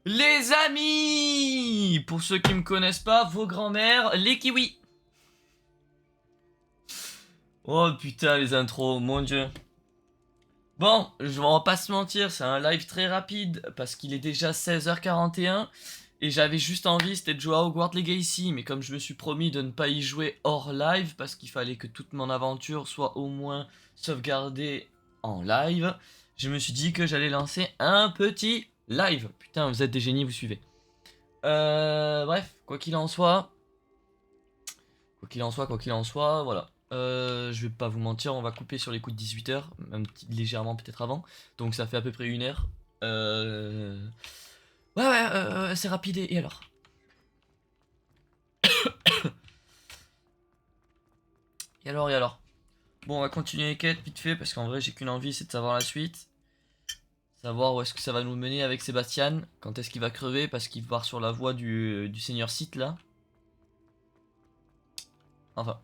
Les amis, pour ceux qui me connaissent pas, vos grands-mères, les kiwis. Oh putain, les intros, mon dieu. Bon, je vais pas se mentir, c'est un live très rapide parce qu'il est déjà 16h41 et j'avais juste envie, c'était de jouer à Hogwarts Legacy, mais comme je me suis promis de ne pas y jouer hors live parce qu'il fallait que toute mon aventure soit au moins sauvegardée en live, je me suis dit que j'allais lancer un petit live. Putain, vous êtes des génies, vous suivez. Bref, quoi qu'il en soit, voilà. Je vais pas vous mentir, on va couper sur les coups de 18h, même légèrement peut-être avant. Donc ça fait à peu près 1 heure. Ouais, c'est rapide et alors? Et alors? Bon, on va continuer les quêtes vite fait parce qu'en vrai j'ai qu'une envie, c'est de savoir la suite. Savoir où est-ce que ça va nous mener avec Sébastien. Quand est-ce qu'il va crever parce qu'il part sur la voie du seigneur Sith là. Enfin.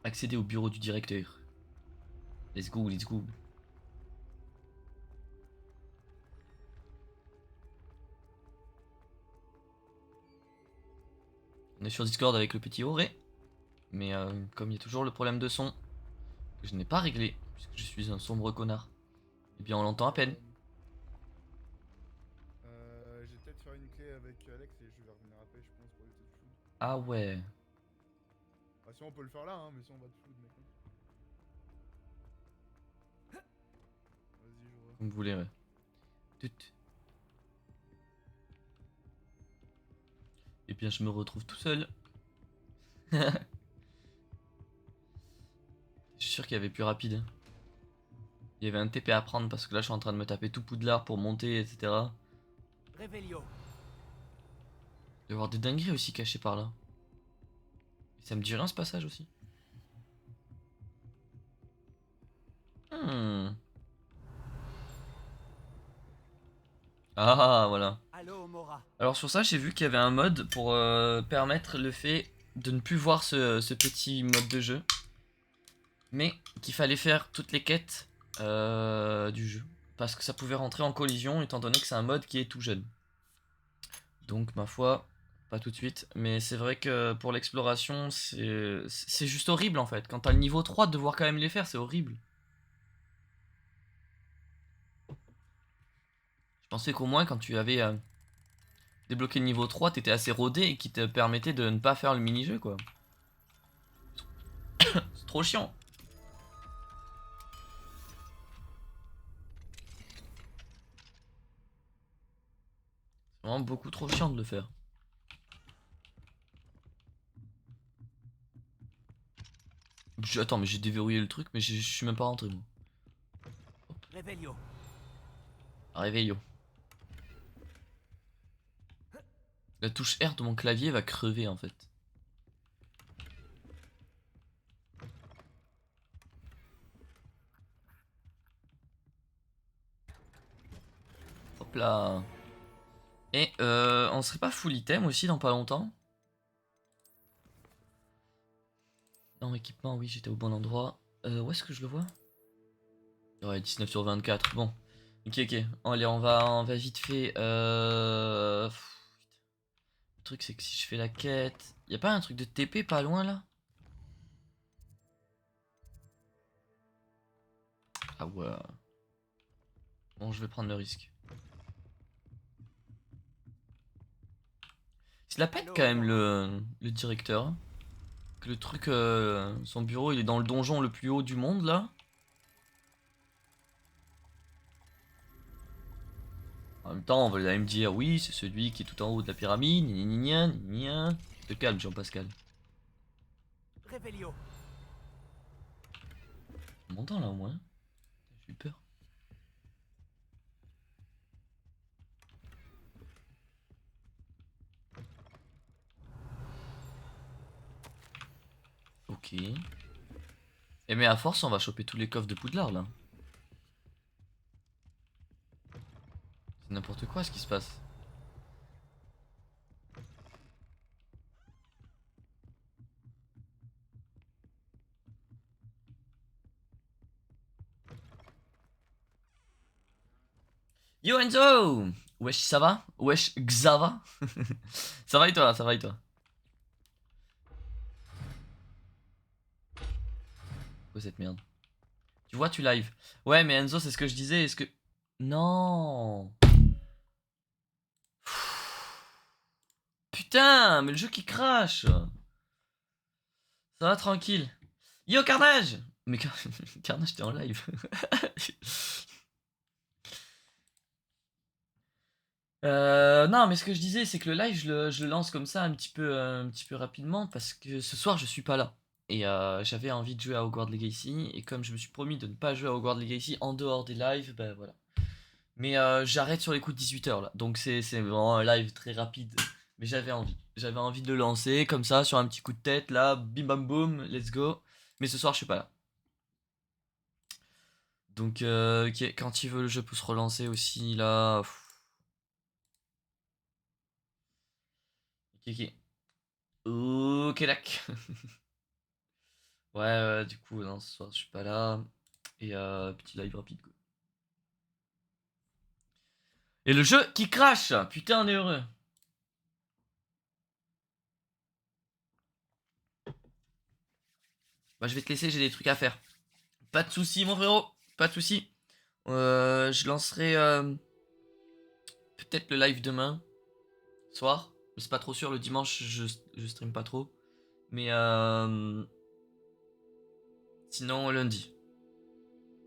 Accéder au bureau du directeur. Let's go, let's go. On est sur Discord avec le petit Auré. Mais comme il y a toujours le problème de son que je n'ai pas réglé, puisque je suis un sombre connard, eh bien on l'entend à peine. Je vais peut-être faire une clé avec Alex et je vais revenir après, je pense, pour éviter de flood. Ah ouais, Ah, si on peut le faire là, hein, mais si on va de flood, mec. Vas-y, je vois. comme vous voulez, ouais. Tut. Et bien je me retrouve tout seul. Je suis sûr qu'il y avait plus rapide. Il y avait un TP à prendre parce que là je suis en train de me taper tout Poudlard pour monter, etc. Revelio. Il doit y avoir des dingueries aussi cachées par là. Et ça me dit rien ce passage aussi. Hmm. Ah voilà. Allo Mora. Alors sur ça j'ai vu qu'il y avait un mode pour permettre le fait de ne plus voir ce petit mode de jeu. Mais qu'il fallait faire toutes les quêtes du jeu. Parce que ça pouvait rentrer en collision étant donné que c'est un mode qui est tout jeune. Donc ma foi, pas tout de suite. Mais c'est vrai que pour l'exploration, c'est juste horrible en fait. Quand t'as le niveau 3, de devoir quand même les faire, c'est horrible. Je pensais qu'au moins quand tu avais débloqué le niveau 3, t'étais assez rodé et qui te permettait de ne pas faire le mini-jeu quoi. C'est trop chiant. C'est vraiment beaucoup trop chiant de le faire. Attends, mais j'ai déverrouillé le truc, mais je suis même pas rentré moi. Revelio. Réveillon. La touche R de mon clavier va crever en fait. Hop là. Et on serait pas full item aussi dans pas longtemps? Non, équipement, oui, j'étais au bon endroit. Où est-ce que je le vois? Ouais, 19 sur 24. Bon. Ok, ok. Allez, on va vite fait. Le truc, c'est que si je fais la quête. Y a pas un truc de TP pas loin là? Ah ouais. Bon, je vais prendre le risque. Il la pète quand même le directeur, hein. Que le truc, son bureau il est dans le donjon le plus haut du monde là. En même temps, vous allez me dire, oui, c'est celui qui est tout en haut de la pyramide, gna gna gna gna. Te calme, Jean-Pascal. Revelio. On m'entend là au moins. J'ai eu peur. Ok. Et mais à force, on va choper tous les coffres de Poudlard là. C'est n'importe quoi ce qui se passe. Yo Enzo! Wesh, ça va? Wesh, Xava? Ça va et toi? Ça va et toi? Quoi cette merde? Tu vois, tu live. Ouais, mais Enzo, c'est ce que je disais. Est-ce que. Non! Putain, mais le jeu qui crache! Ça va tranquille. Yo, Carnage! Mais Carnage, t'es en live. Non, mais ce que je disais, c'est que le live, je le lance comme ça un petit peu rapidement parce que ce soir, je suis pas là. Et j'avais envie de jouer à Hogwarts Legacy. Et comme je me suis promis de ne pas jouer à Hogwarts Legacy en dehors des lives, ben voilà. Mais j'arrête sur les coups de 18h là. Donc c'est vraiment un live très rapide. Mais j'avais envie. J'avais envie de le lancer comme ça sur un petit coup de tête là. Bim bam boum, let's go. Mais ce soir, je suis pas là. Donc ok, quand il veut, le jeu peut se relancer aussi là. Ok, ok. Ok, tac. Ouais, du coup, non, ce soir, je suis pas là. Et petit live rapide, quoi. Et le jeu qui crache! Putain, on est heureux. Bah, je vais te laisser, j'ai des trucs à faire. Pas de soucis, mon frérot. Pas de soucis. Je lancerai peut-être le live demain soir. Mais c'est pas trop sûr. Le dimanche, je stream pas trop. Mais sinon, lundi.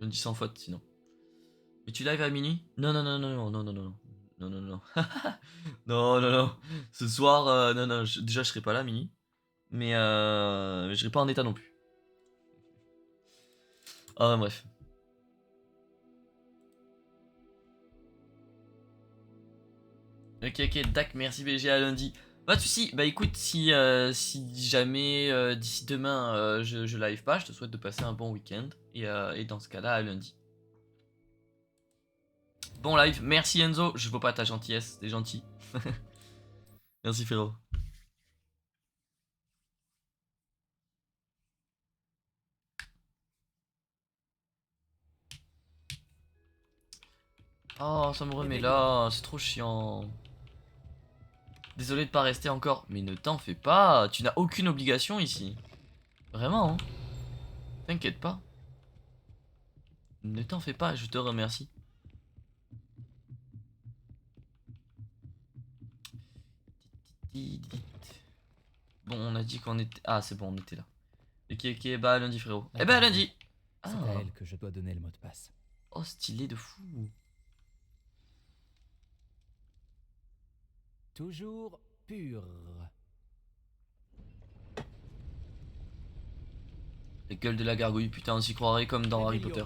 Lundi sans faute, sinon. Mais tu live à minuit? Non, non, non, non, non, non, non, non. Non, non, non. Non, non, non. Ce soir, non, non. Déjà, je serai pas là à minuit. Mais je serai pas en état non plus. Ah, bref. Ok, ok, Dac, merci BG, à lundi. Pas de soucis, bah écoute, si jamais d'ici demain je live pas, je te souhaite de passer un bon week-end. Et dans ce cas-là, à lundi. Bon live, merci Enzo, je vois pas ta gentillesse, t'es gentil. Merci frérot. Oh, ça me remet là, c'est trop chiant. Désolé de pas rester encore, mais ne t'en fais pas, tu n'as aucune obligation ici. Vraiment, hein. T'inquiète pas. Ne t'en fais pas, je te remercie. Bon, on a dit qu'on était... Ah, c'est bon, on était là. Ok, ok, bah à lundi frérot. Eh bah à lundi. C'est à Ah, elle que je dois donner le mot de passe. oh stylé de fou. Toujours pur. La gueule de la gargouille, putain, on s'y croirait comme dans Harry Potter.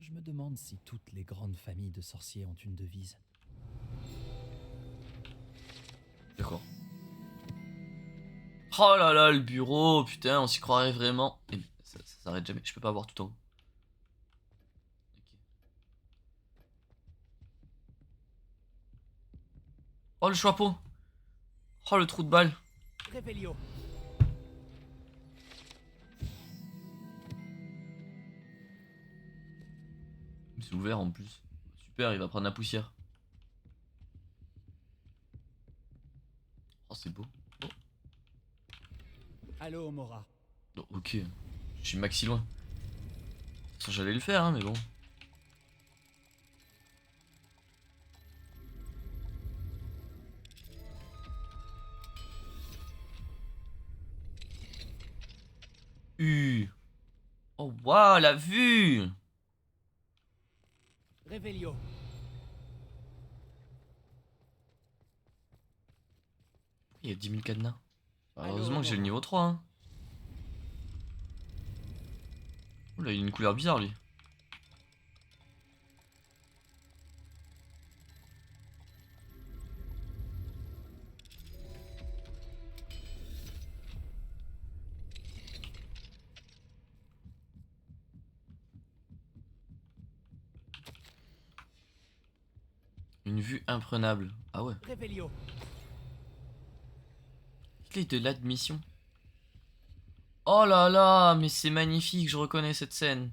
Je me demande si toutes les grandes familles de sorciers ont une devise. D'accord. Oh là là, le bureau, putain, on s'y croirait vraiment. Et ça s'arrête jamais, je peux pas voir tout en haut. Ok. Oh le chapeau. Oh le trou de balle. Revelio. C'est ouvert en plus. Super, il va prendre la poussière. Oh c'est beau. Oh. Allô, Mora. Oh, ok, je suis maxi loin. Sans j'allais le faire, hein, mais bon. Oh waouh, la vue. Revelio. Il y a 10 000 cadenas. Bah, Allô, heureusement que j'ai le Mora. niveau 3 hein. Oula, il a une couleur bizarre lui. Une vue imprenable. Ah ouais. Revelio. Clé de l'admission. Oh là là, mais c'est magnifique, je reconnais cette scène.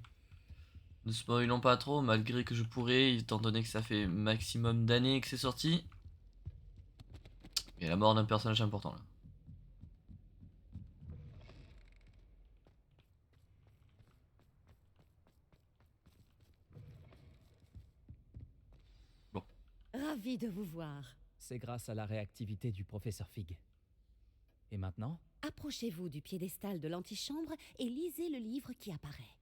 Ne spoilons pas trop, malgré que je pourrais, étant donné que ça fait maximum d'années que c'est sorti. Il y a la mort d'un personnage important là. Bon. Ravi de vous voir. C'est grâce à la réactivité du professeur Fig. Et maintenant? Approchez-vous du piédestal de l'antichambre et lisez le livre qui apparaît.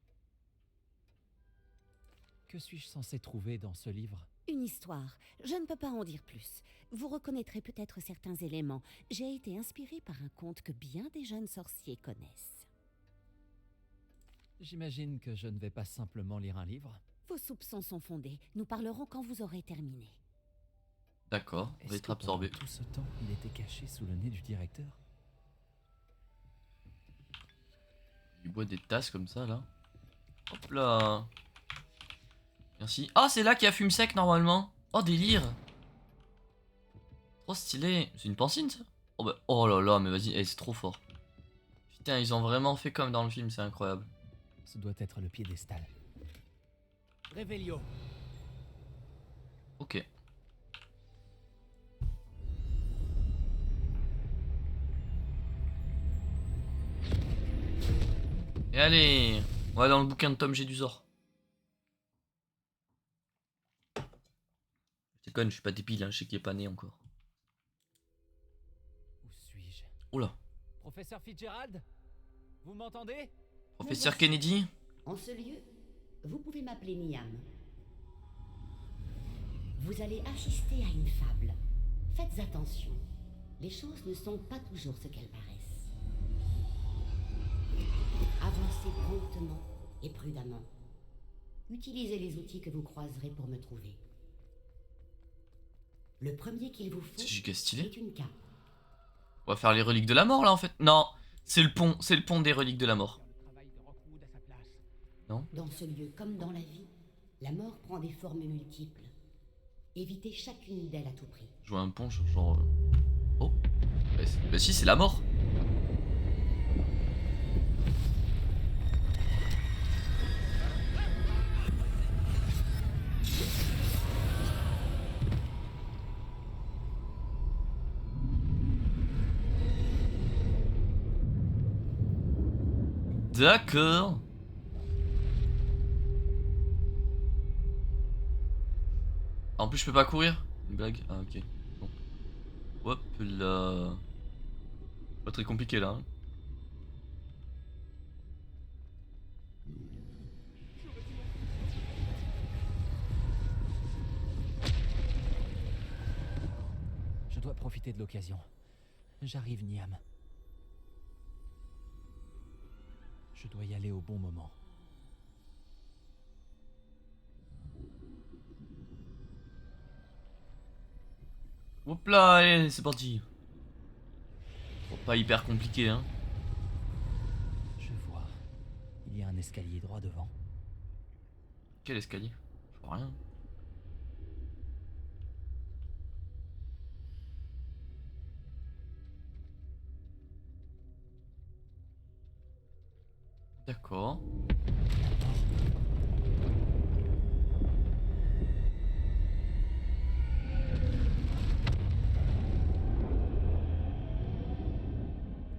Que suis-je censé trouver dans ce livre? Une histoire. Je ne peux pas en dire plus. Vous reconnaîtrez peut-être certains éléments. J'ai été inspirée par un conte que bien des jeunes sorciers connaissent. J'imagine que je ne vais pas simplement lire un livre. Vos soupçons sont fondés. Nous parlerons quand vous aurez terminé. D'accord, on va Est-ce être que absorbé. pendant tout ce temps, il était caché sous le nez du directeur? Il boit des tasses comme ça là. Hop là. Merci. Ah, c'est là qu'il y a fume sec normalement. Oh, délire. Trop stylé. C'est une pancine ça? Oh, bah, oh là là, mais vas-y, c'est trop fort. Putain, ils ont vraiment fait comme dans le film, c'est incroyable. Ce doit être le piédestal. Revelio. Ok. Et allez, on va dans le bouquin de Tom Jedusor. C'est con, je suis pas débile, hein, je sais qu'il est pas né encore. Où suis-je? Oula. Professeur Fitzgerald? Vous m'entendez? Professeur Kennedy? En ce lieu, vous pouvez m'appeler Niam. Vous allez assister à une fable. Faites attention. Les choses ne sont pas toujours ce qu'elles paraissent. Avancez promptement et prudemment. Utilisez les outils que vous croiserez pour me trouver. Le premier qu'il vous faut C'est giga stylé. est une cape. On va faire les reliques de la mort là en fait. Non, c'est le pont des reliques de la mort. Non? Dans ce lieu, comme dans la vie, la mort prend des formes multiples. Évitez chacune d'elles à tout prix. Jouer un pont, genre. Oh. Bah si, c'est la mort. D'accord. En plus, je peux pas courir. Une blague. Ah, ok. Bon. Hop là. Pas très compliqué là. Hein. Je dois profiter de l'occasion. J'arrive, Niam. Je dois y aller au bon moment. Hop là, allez, c'est parti. Bon, pas hyper compliqué, hein. Je vois. Il y a un escalier droit devant. Quel escalier? Je vois rien. D'accord.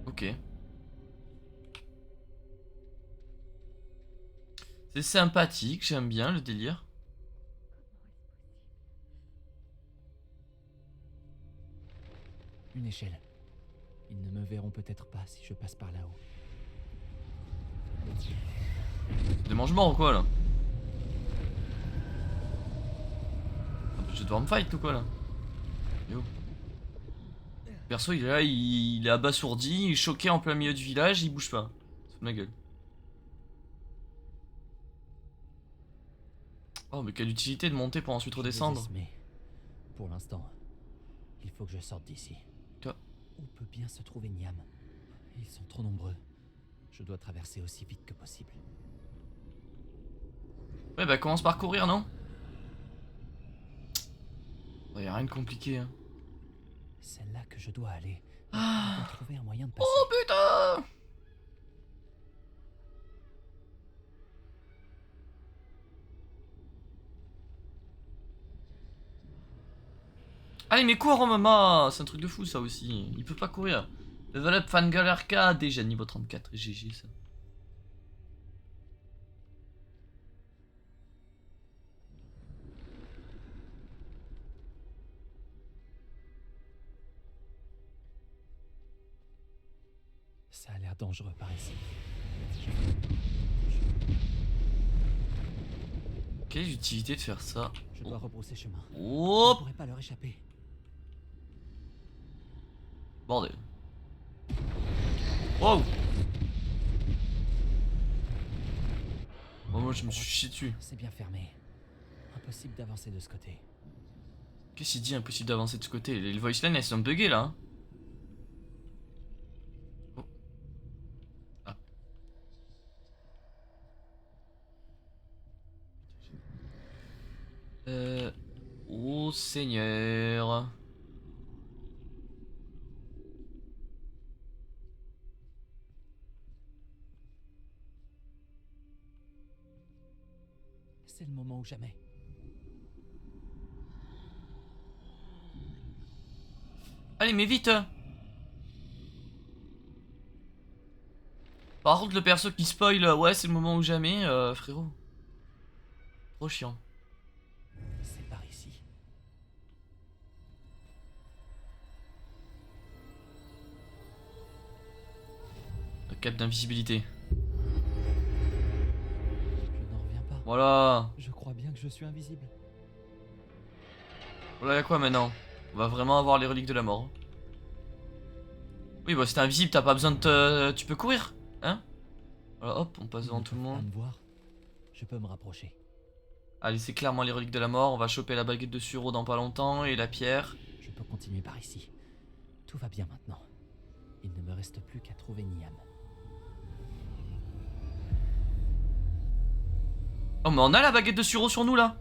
Ok. C'est sympathique, j'aime bien le délire. Une échelle. Ils ne me verront peut-être pas si je passe par là-haut. Des mangements ou quoi là? Je vais devoir me fight ou quoi là? Yo. Perso il est là, il est abasourdi, il est choqué en plein milieu du village, il bouge pas. C'est de ma gueule. Oh mais quelle utilité de monter pour ensuite redescendre. Mais pour l'instant, il faut que je sorte d'ici. Toi. Où peut bien se trouver Niam? Ils sont trop nombreux. Je dois traverser aussi vite que possible. Ouais bah commence par courir non? Ouais, y a rien de compliqué hein. C'est là que je dois aller. Ah. Je dois trouver un moyen de passer. Oh putain! Allez, mais cours, maman. C'est un truc de fou, ça aussi. Il peut pas courir. Level up Fangirl Arcade, déjà niveau 34. GG, ça. Ça a l'air dangereux par ici. Quelle utilité de faire ça? Je dois rebrousser chemin. Je ne Oh pourrais pas leur échapper. bordel. Wow. Oh, moi je me suis chié dessus. C'est bien fermé. Impossible d'avancer de ce côté. Qu'est-ce qu'il dit impossible d'avancer de ce côté? Les voice lines elles sont buggées là. Hein. Oh. Ah. Oh Seigneur. C'est le moment ou jamais. Allez mais vite. Par contre le perso qui spoil, ouais c'est le moment ou jamais, frérot. Trop chiant. C'est par ici. Le cap d'invisibilité. Je n'en reviens pas. Voilà. Je crois bien que je suis invisible. Voilà y'a quoi maintenant? On va vraiment avoir les reliques de la mort. Oui bah si t'es invisible t'as pas besoin de te... Tu peux courir. Hein? Voilà hop on passe devant tout le Ils ne peuvent pas monde. me voir. Je peux me rapprocher. Allez c'est clairement les reliques de la mort. On va choper la baguette de Suro dans pas longtemps et la pierre. Je peux continuer par ici. Tout va bien maintenant. Il ne me reste plus qu'à trouver Niam. Oh mais on a la baguette de Suro sur nous là.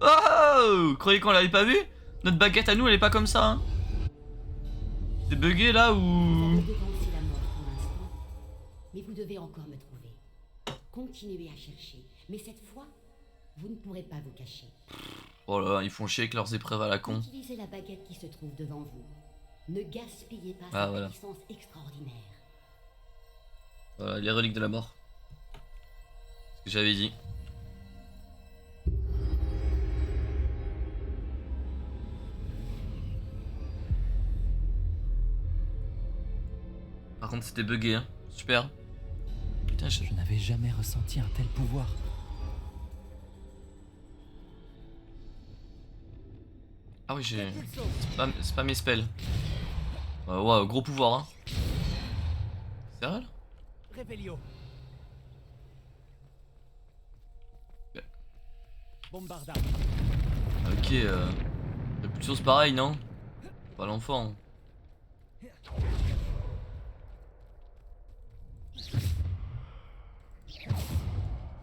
Oh vous croyez qu'on l'avait pas vu? Notre baguette à nous elle est pas comme ça hein. C'est bugué là Vous ou... avez devancé la mort pour l'instant, mais vous devez encore me trouver. Continuez à chercher, mais cette fois, vous ne pourrez pas vous cacher. Oh là ils font chier avec leurs épreuves à la con. Utilisez la baguette qui se trouve devant vous. Ne gaspillez pas Ah, cette voilà. puissance extraordinaire. Voilà les reliques de la mort. Ce que j'avais dit. Par contre c'était bugué hein. Super. Putain Je n'avais jamais ressenti un tel pouvoir. Ah oui j'ai... C'est pas mes spells. Ouais gros pouvoir hein. C'est vrai là? Revelio. Ouais. Bombarda. Ok y'a plus de choses pareilles non? Pas l'enfant.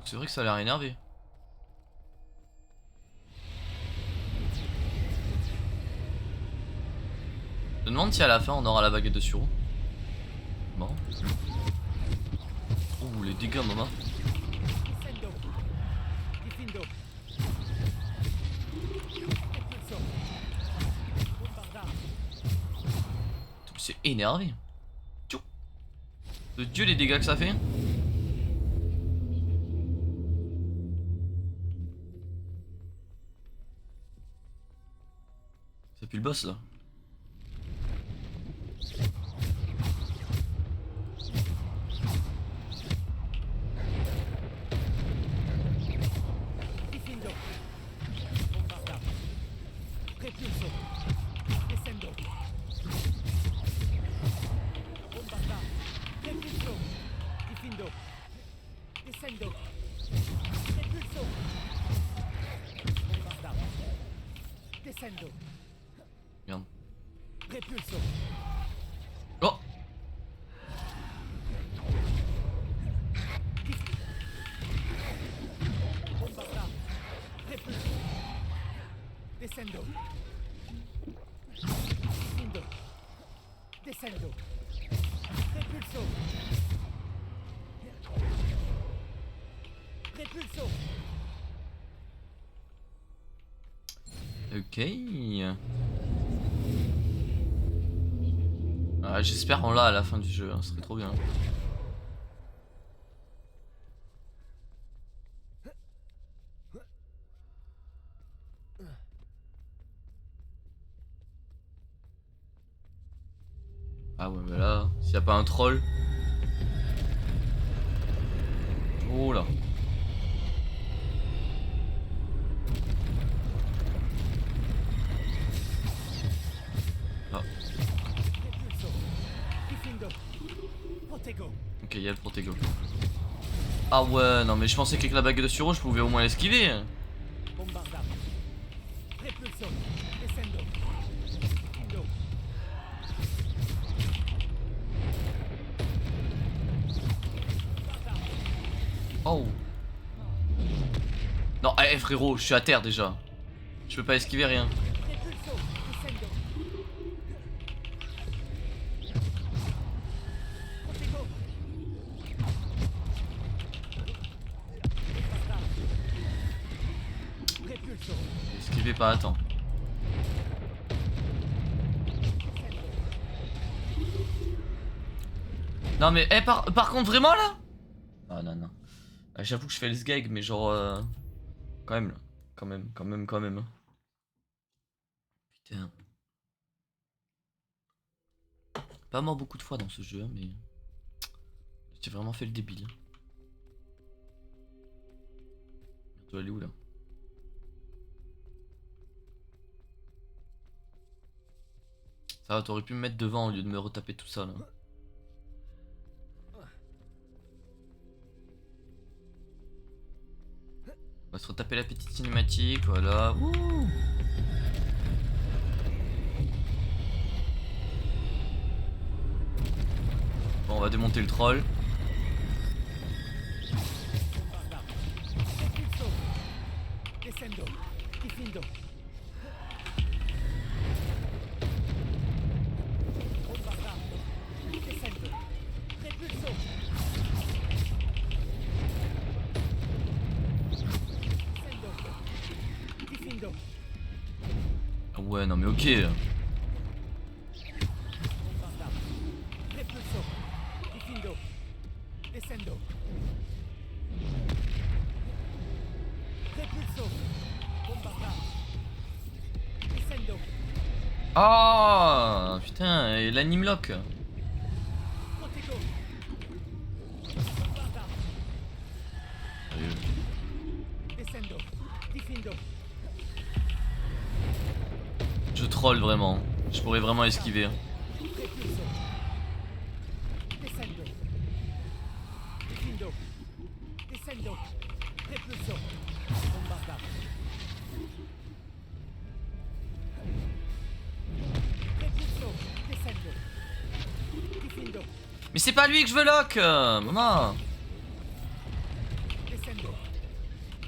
C'est vrai que ça a l'air énervé. Je me demande si à la fin on aura la baguette de Suro. Bon. Ouh les dégâts maman. Sendo. Difindo. Expulso. Bombarda. C'est énervé. Tchou. De Dieu les dégâts que ça fait. C'est plus le boss là. Difindo. Bombarda. Repulso. Descendo. Bombarda. Repulso. Difindo. Descendo. Repulso. Bombarda. Descendo. Regarde. Repulso. Oh. Bombarda. Repulso. Descendo. Difindo. Descendo. Repulso. Repulso. Ok. J'espère qu'on l'a à la fin du jeu, hein, ce serait trop bien. Ah ouais, mais là, s'il y a pas un troll. Oh là. Ah. Repulso. Diffindo. Protego. Ok, il y a le protego. Ah ouais, non mais je pensais qu'avec la bague de Suro, je pouvais au moins l'esquiver. Bombarda. Repulso. Descendo. Diffindo. Oh. Non, frérot, je suis à terre déjà. Je peux pas esquiver rien. Repulso. Descendo. Protego. Bombarda. Repulso. Esquiver pas à temps. Non mais, par contre, vraiment là? Ah non, non. J'avoue que je fais le sgeg, mais genre... Quand même, là. Quand même. Hein. Putain. Pas mort beaucoup de fois dans ce jeu, hein, mais... J'ai vraiment fait le débile. Tu dois aller où là? Ça va, t'aurais pu me mettre devant au lieu de me retaper tout ça là. On va se retaper la petite cinématique, voilà. Ouh. Bon, on va démonter le troll. Bombarda. Repulso. Descendo. Diffindo. Bombarda. Descendo. Repulso. Descendo. Diffindo. Ah ouais, non mais ok. Bombarda. Repulso. Diffindo. Descendo. Repulso. Bombarda. Descendo. Ah putain, et l'anime lock. Protego. Bombarda. Descendo. Diffindo. Je troll vraiment. Je pourrais vraiment esquiver. Repulso. Descendo. Diffindo. Descendo. Repulso. Bombarda. Repulso. Descendo. Diffindo. Mais c'est pas lui que je veux lock, maman. Descendo.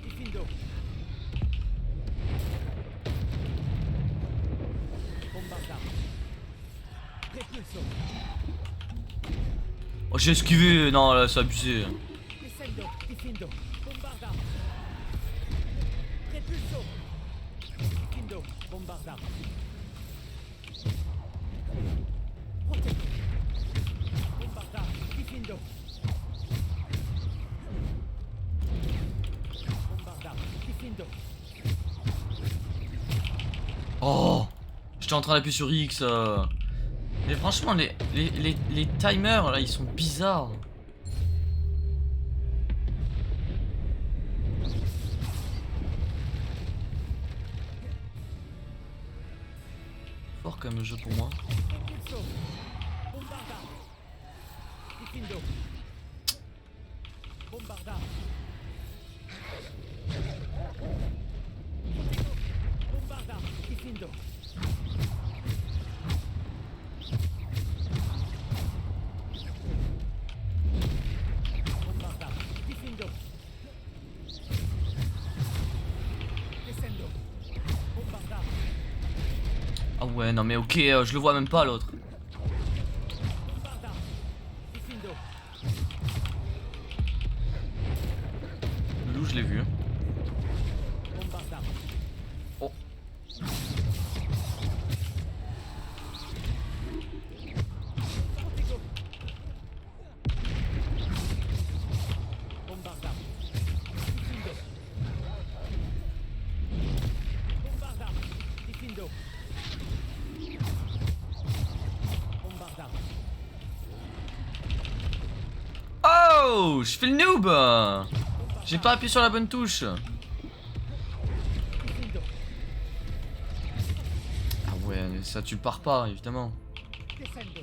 Diffindo. Bombarda. Repulso. Oh j'ai esquivé, non là c'est abusé. Descendo. Diffindo. Bombarda. Repulso. Diffindo. Bombarda. Protego. Bombarda. Diffindo. Bombarda. Diffindo. Oh, j'étais en train d'appuyer sur X. Mais franchement les timers là ils sont bizarres. Fort comme jeu pour moi. Repulso. Bombarda. Diffindo. Bombarda. Bombarda. Diffindo. Bombarda. Diffindo. Descendo. Bombarda. Ah ouais non mais ok, je le vois même pas l'autre. Bombarda. Diffindo. Le loup je l'ai vu. Bombarda. Oh. Oh, je fais le noob. J'ai pas appuyé sur la bonne touche. Diffindo. Ah ouais, mais ça tu pars pas, évidemment. Descendo.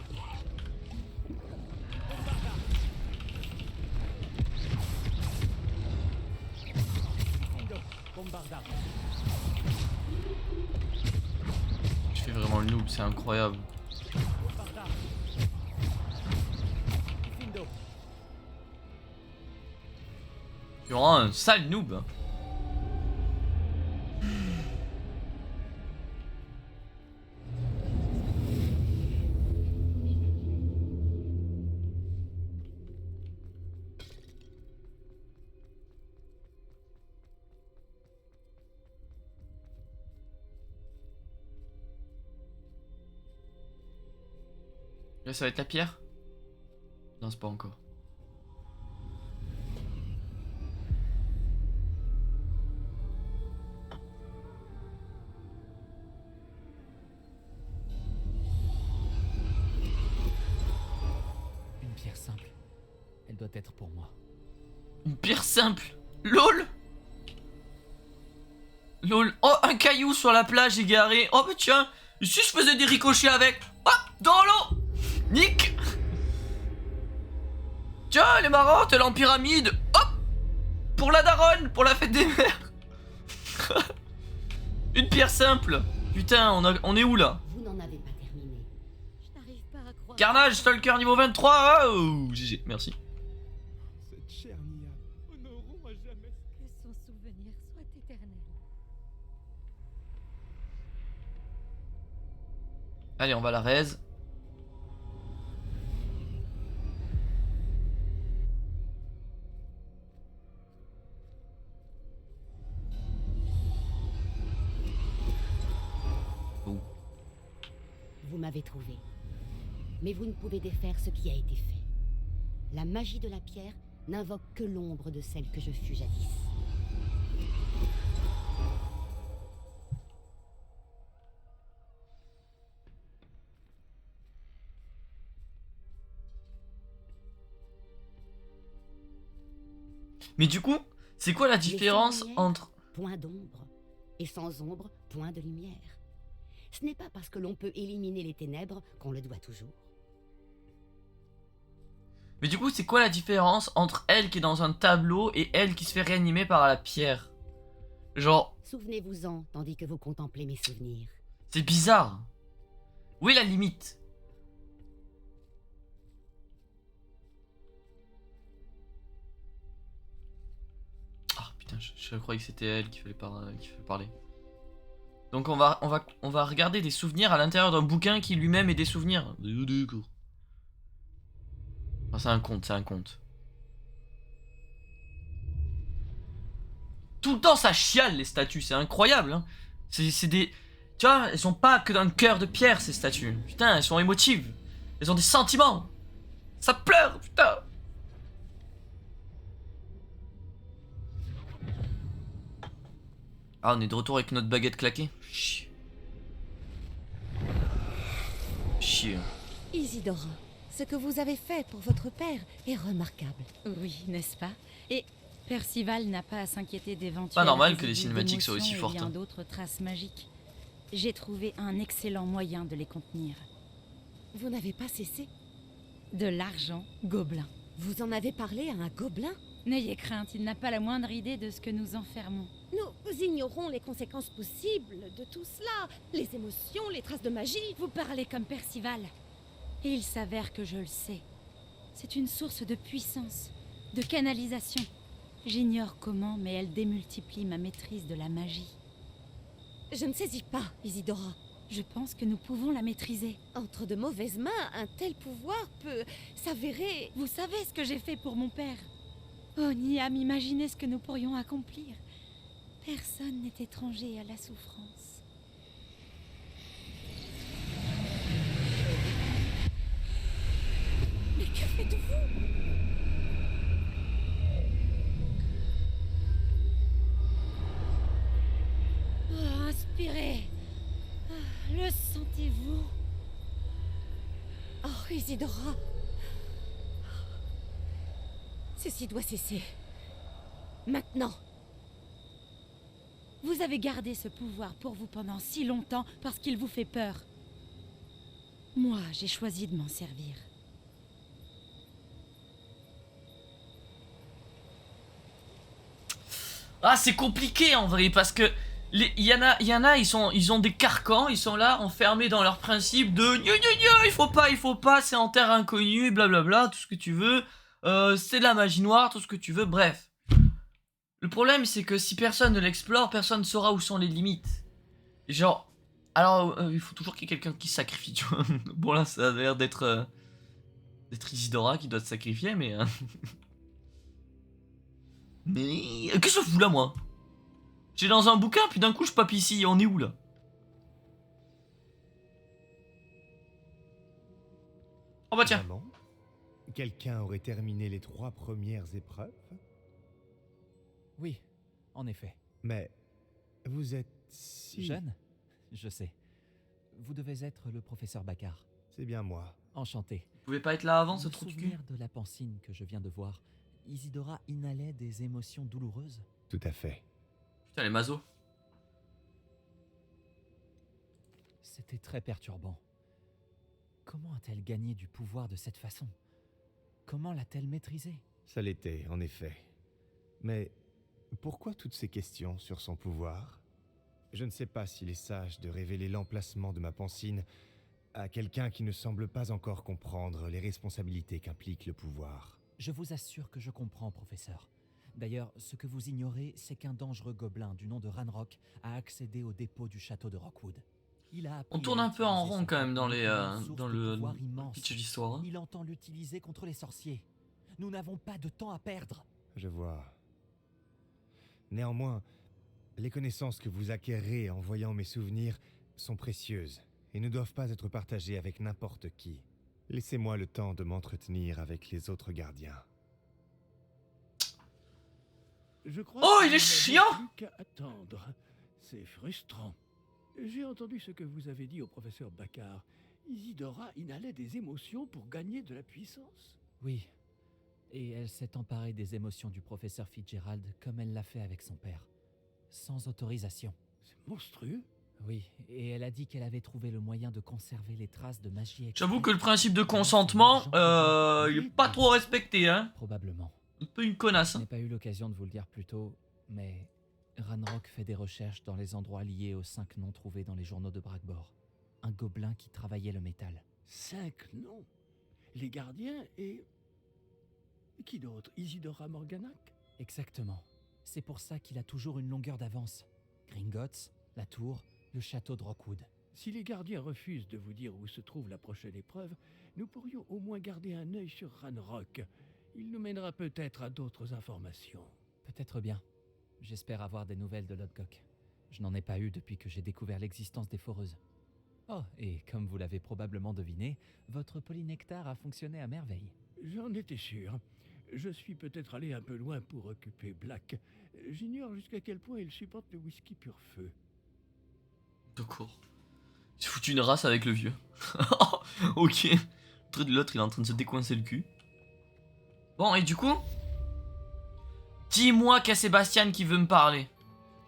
Diffindo. Bombarda. Je fais vraiment le noob, c'est incroyable. Bombarda. Diffindo. Je suis vraiment un sale noob. Là, ça va être la pierre? Non, c'est pas encore. Une pierre simple. Elle doit être pour moi. Une pierre simple. LOL. LOL. Oh, un caillou sur la plage égaré. Oh, mais tiens, si je faisais des ricochets avec. Hop, dans l'eau. Nick. Tiens, elle est marrante, elle est en pyramide. Hop. Pour la daronne, pour la fête des mères. Une pierre simple. Putain, on est où là? Vous n'en avez pas terminé. Je n'arrive pas à croire. Carnage, Stalker niveau 23. Oh, GG, merci. Cette chère Nia. Honorons à jamais. Que son souvenir soit éternel. Allez, on va la raise. Vous m'avez trouvé. Mais vous ne pouvez défaire ce qui a été fait. La magie de la pierre n'invoque que l'ombre de celle que je fus jadis. Mais du coup, c'est quoi la différence lumière, entre... Point d'ombre. Et sans ombre, point de lumière. Ce n'est pas parce que l'on peut éliminer les ténèbres qu'on le doit toujours. Mais du coup, c'est quoi la différence entre elle qui est dans un tableau et elle qui se fait réanimer par la pierre? Genre, Souvenez-vous-en, tandis que vous contemplez mes souvenirs. c'est bizarre. Où est la limite? Ah putain, je croyais que c'était elle qui fallait parler. Donc on va regarder des souvenirs à l'intérieur d'un bouquin qui lui-même est des souvenirs. D'accord. Ah, c'est un conte, c'est un conte. Tout le temps ça chiale les statues, c'est incroyable hein. C'est des... Tu vois, elles sont pas que d'un cœur de pierre ces statues. Putain, elles sont émotives. Elles ont des sentiments. Ça pleure, putain. Ah, on est de retour avec notre baguette claquée. Chier. Chier. Isidora, ce que vous avez fait pour votre père est remarquable. Oui, n'est-ce pas? Et Percival n'a pas à s'inquiéter d'éventuels Pas normal que les résidus cinématiques soient aussi d'émotions et fortes. bien d'autres traces magiques. J'ai trouvé un excellent moyen de les contenir. Vous n'avez pas cessé. De l'argent gobelin. Vous en avez parlé à un gobelin? N'ayez crainte, il n'a pas la moindre idée de ce que nous enfermons. Nous ignorons les conséquences possibles de tout cela. Les émotions, les traces de magie. Vous parlez comme Percival. Et il s'avère que je le sais. C'est une source de puissance, de canalisation. J'ignore comment, mais elle démultiplie ma maîtrise de la magie. Je ne saisis pas, Isidora. Je pense que nous pouvons la maîtriser. Entre de mauvaises mains, un tel pouvoir peut s'avérer... Vous savez ce que j'ai fait pour mon père? Oh, Niam, imaginez ce que nous pourrions accomplir. Personne n'est étranger à la souffrance. Mais que faites-vous? Oh, inspirez. Le sentez-vous? Oh, Isidora. Ceci doit cesser. Maintenant. Vous avez gardé ce pouvoir pour vous pendant si longtemps parce qu'il vous fait peur. Moi, j'ai choisi de m'en servir. Ah, c'est compliqué en vrai, parce que il y en a, ils ont des carcans, ils sont là enfermés dans leur principe de gna gna gna, il faut pas, c'est en terre inconnue, blablabla, tout ce que tu veux, c'est de la magie noire, tout ce que tu veux, bref. Le problème, c'est que si personne ne l'explore, personne ne saura où sont les limites. Et genre, alors, il faut toujours qu'il y ait quelqu'un qui se sacrifie, tu vois. Bon, là, ça a l'air d'être Isidora qui doit se sacrifier, mais... Mais... Qu'est-ce que je fous là, moi? J'ai dans un bouquin, puis d'un coup, je pape ici. On est où, là? Oh bah tiens. Vraiment ? Quelqu'un aurait terminé les 3 premières épreuves ? Oui, en effet. Mais vous êtes si... Jeune? Je sais. Vous devez être le professeur Baccar. C'est bien moi. Enchanté. Vous pouvez pas être là avant, ce Vous trou du cul? souvenir de la pancine que je viens de voir, Isidora inhalait des émotions douloureuses? Tout à fait. Putain, les mazos. C'était très perturbant. Comment a-t-elle gagné du pouvoir de cette façon? Comment l'a-t-elle maîtrisé? Ça l'était, en effet. Mais pourquoi toutes ces questions sur son pouvoir ? Je ne sais pas s'il est sage de révéler l'emplacement de ma pancine à quelqu'un qui ne semble pas encore comprendre les responsabilités qu'implique le pouvoir. Je vous assure que je comprends, professeur. D'ailleurs, ce que vous ignorez, c'est qu'un dangereux gobelin du nom de Ranrock a accédé au dépôt du château de Rockwood. Il a appris On tourne à un peu en utiliser rond son quand même dans pouvoir les comme une source dans de le pouvoir immense. pitch de l'histoire. Hein. Il entend l'utiliser contre les sorciers. Nous n'avons pas de temps à perdre. Je vois. Néanmoins, les connaissances que vous acquérez en voyant mes souvenirs sont précieuses et ne doivent pas être partagées avec n'importe qui. Laissez-moi le temps de m'entretenir avec les autres gardiens. Je crois Oh, que il est vous n'avez chiant! plus qu'à attendre. C'est frustrant. J'ai entendu ce que vous avez dit au professeur Baccar. Isidora inhalait des émotions pour gagner de la puissance. Oui. Et elle s'est emparée des émotions du professeur Fitzgerald comme elle l'a fait avec son père. Sans autorisation. C'est monstrueux. Oui, et elle a dit qu'elle avait trouvé le moyen de conserver les traces de magie. J'avoue que le principe de consentement, il est pas trop respecté, hein. Probablement. Un peu une connasse. Je Hein. n'ai pas eu l'occasion de vous le dire plus tôt, mais Ranrock fait des recherches dans les endroits liés aux 5 noms trouvés dans les journaux de Brackbor. Un gobelin qui travaillait le métal. 5 noms. Les gardiens et... Qui d'autre? Isidora Morganac? Exactement. C'est pour ça qu'il a toujours une longueur d'avance. Gringotts, la tour, le château de Rockwood. Si les gardiens refusent de vous dire où se trouve la prochaine épreuve, nous pourrions au moins garder un œil sur Ranrock. Il nous mènera peut-être à d'autres informations. Peut-être bien. J'espère avoir des nouvelles de Lodgok. Je n'en ai pas eu depuis que j'ai découvert l'existence des foreuses. Oh, et comme vous l'avez probablement deviné, votre polynectar a fonctionné à merveille. J'en étais sûr. Je suis peut-être allé un peu loin pour occuper Black. J'ignore jusqu'à quel point il supporte le whisky pur feu. De court. Il s'est foutu une race avec le vieux. Ok. L'autre, il est en train de se décoincer le cul. Bon, et du coup, dis-moi qu'il y a Sébastien qui veut me parler.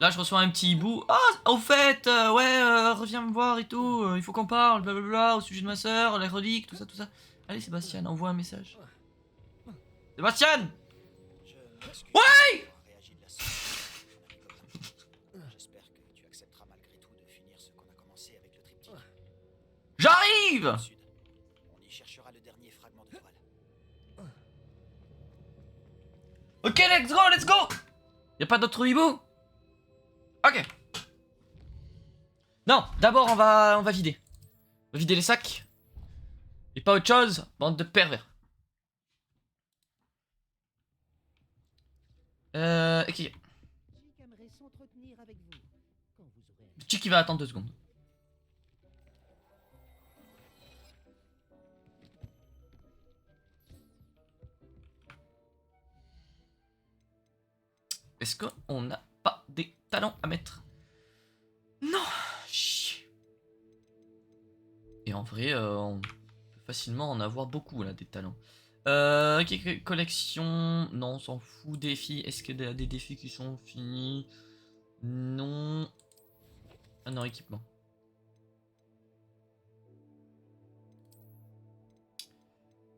Là, je reçois un petit hibou. Ah, au fait, reviens me voir et tout. Il faut qu'on parle, blablabla, au sujet de ma soeur, les reliques, tout ça, tout ça. Allez, Sébastien, envoie un message. Sébastien! Ouais! J'espère que tu accepteras malgré tout de finir ce qu'on a commencé avec le triptyque. J'arrive! Sud, on y cherchera le dernier fragment de toile. Ok, let's go, let's go! Y'a pas d'autre hibou? Ok. Non, d'abord on va vider. On va vider les sacs. Et pas autre chose, bande de pervers. Ok. J'aimerais s'entretenir avec vous quand vous aurez un... Chick qui va attendre 2 secondes. Est-ce qu'on n'a pas des talents à mettre? Non. Chier. Et en vrai, on peut facilement en avoir beaucoup là, des talents. Collection. Non, on s'en fout. Défis. Est-ce qu'il y a des défis qui sont finis? Non. Ah non, équipement.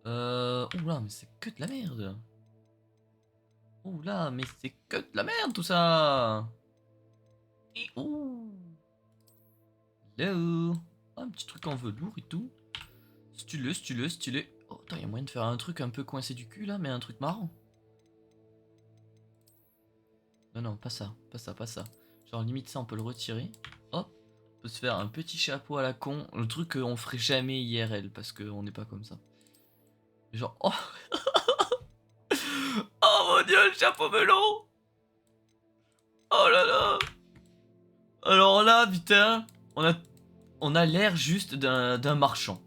Oula, mais c'est que de la merde. Oula, mais c'est que de la merde tout ça. Et ouh. Là-haut. Ah, un petit truc en velours et tout. Stylé, stylé, stylé. Oh, attends, il y a moyen de faire un truc un peu coincé du cul là, mais un truc marrant. Non, non, pas ça, pas ça, pas ça. Genre, limite ça, on peut le retirer. Hop. On peut se faire un petit chapeau à la con. Le truc qu'on ferait jamais IRL parce qu'on n'est pas comme ça. Genre, oh. Oh mon dieu, le chapeau melon. Oh là là. Alors là, putain, on a l'air juste d'un marchand.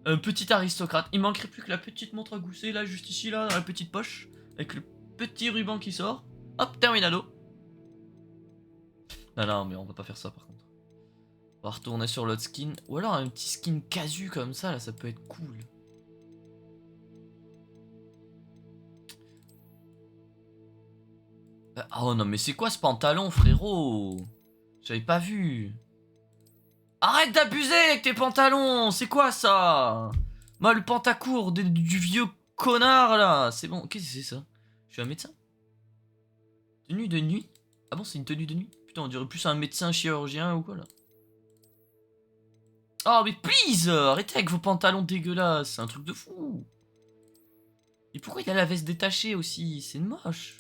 Un petit aristocrate. Il manquerait plus que la petite montre à gousset là, juste ici, là, dans la petite poche. Avec le petit ruban qui sort. Hop, terminado. Non, non, mais on va pas faire ça par contre. On va retourner sur l'autre skin. Ou alors un petit skin casu comme ça, là, ça peut être cool. Oh non, mais c'est quoi ce pantalon, frérot? J'avais pas vu. Arrête d'abuser avec tes pantalons. C'est quoi ça? Moi, le pantacourt du vieux connard là. C'est bon. Qu'est-ce que c'est ça? Je suis un médecin? Tenue de nuit? Ah bon, c'est une tenue de nuit? Putain, on dirait plus un médecin chirurgien ou quoi là. Oh mais please, arrêtez avec vos pantalons dégueulasses. C'est un truc de fou. Et pourquoi il a la veste détachée aussi? C'est moche.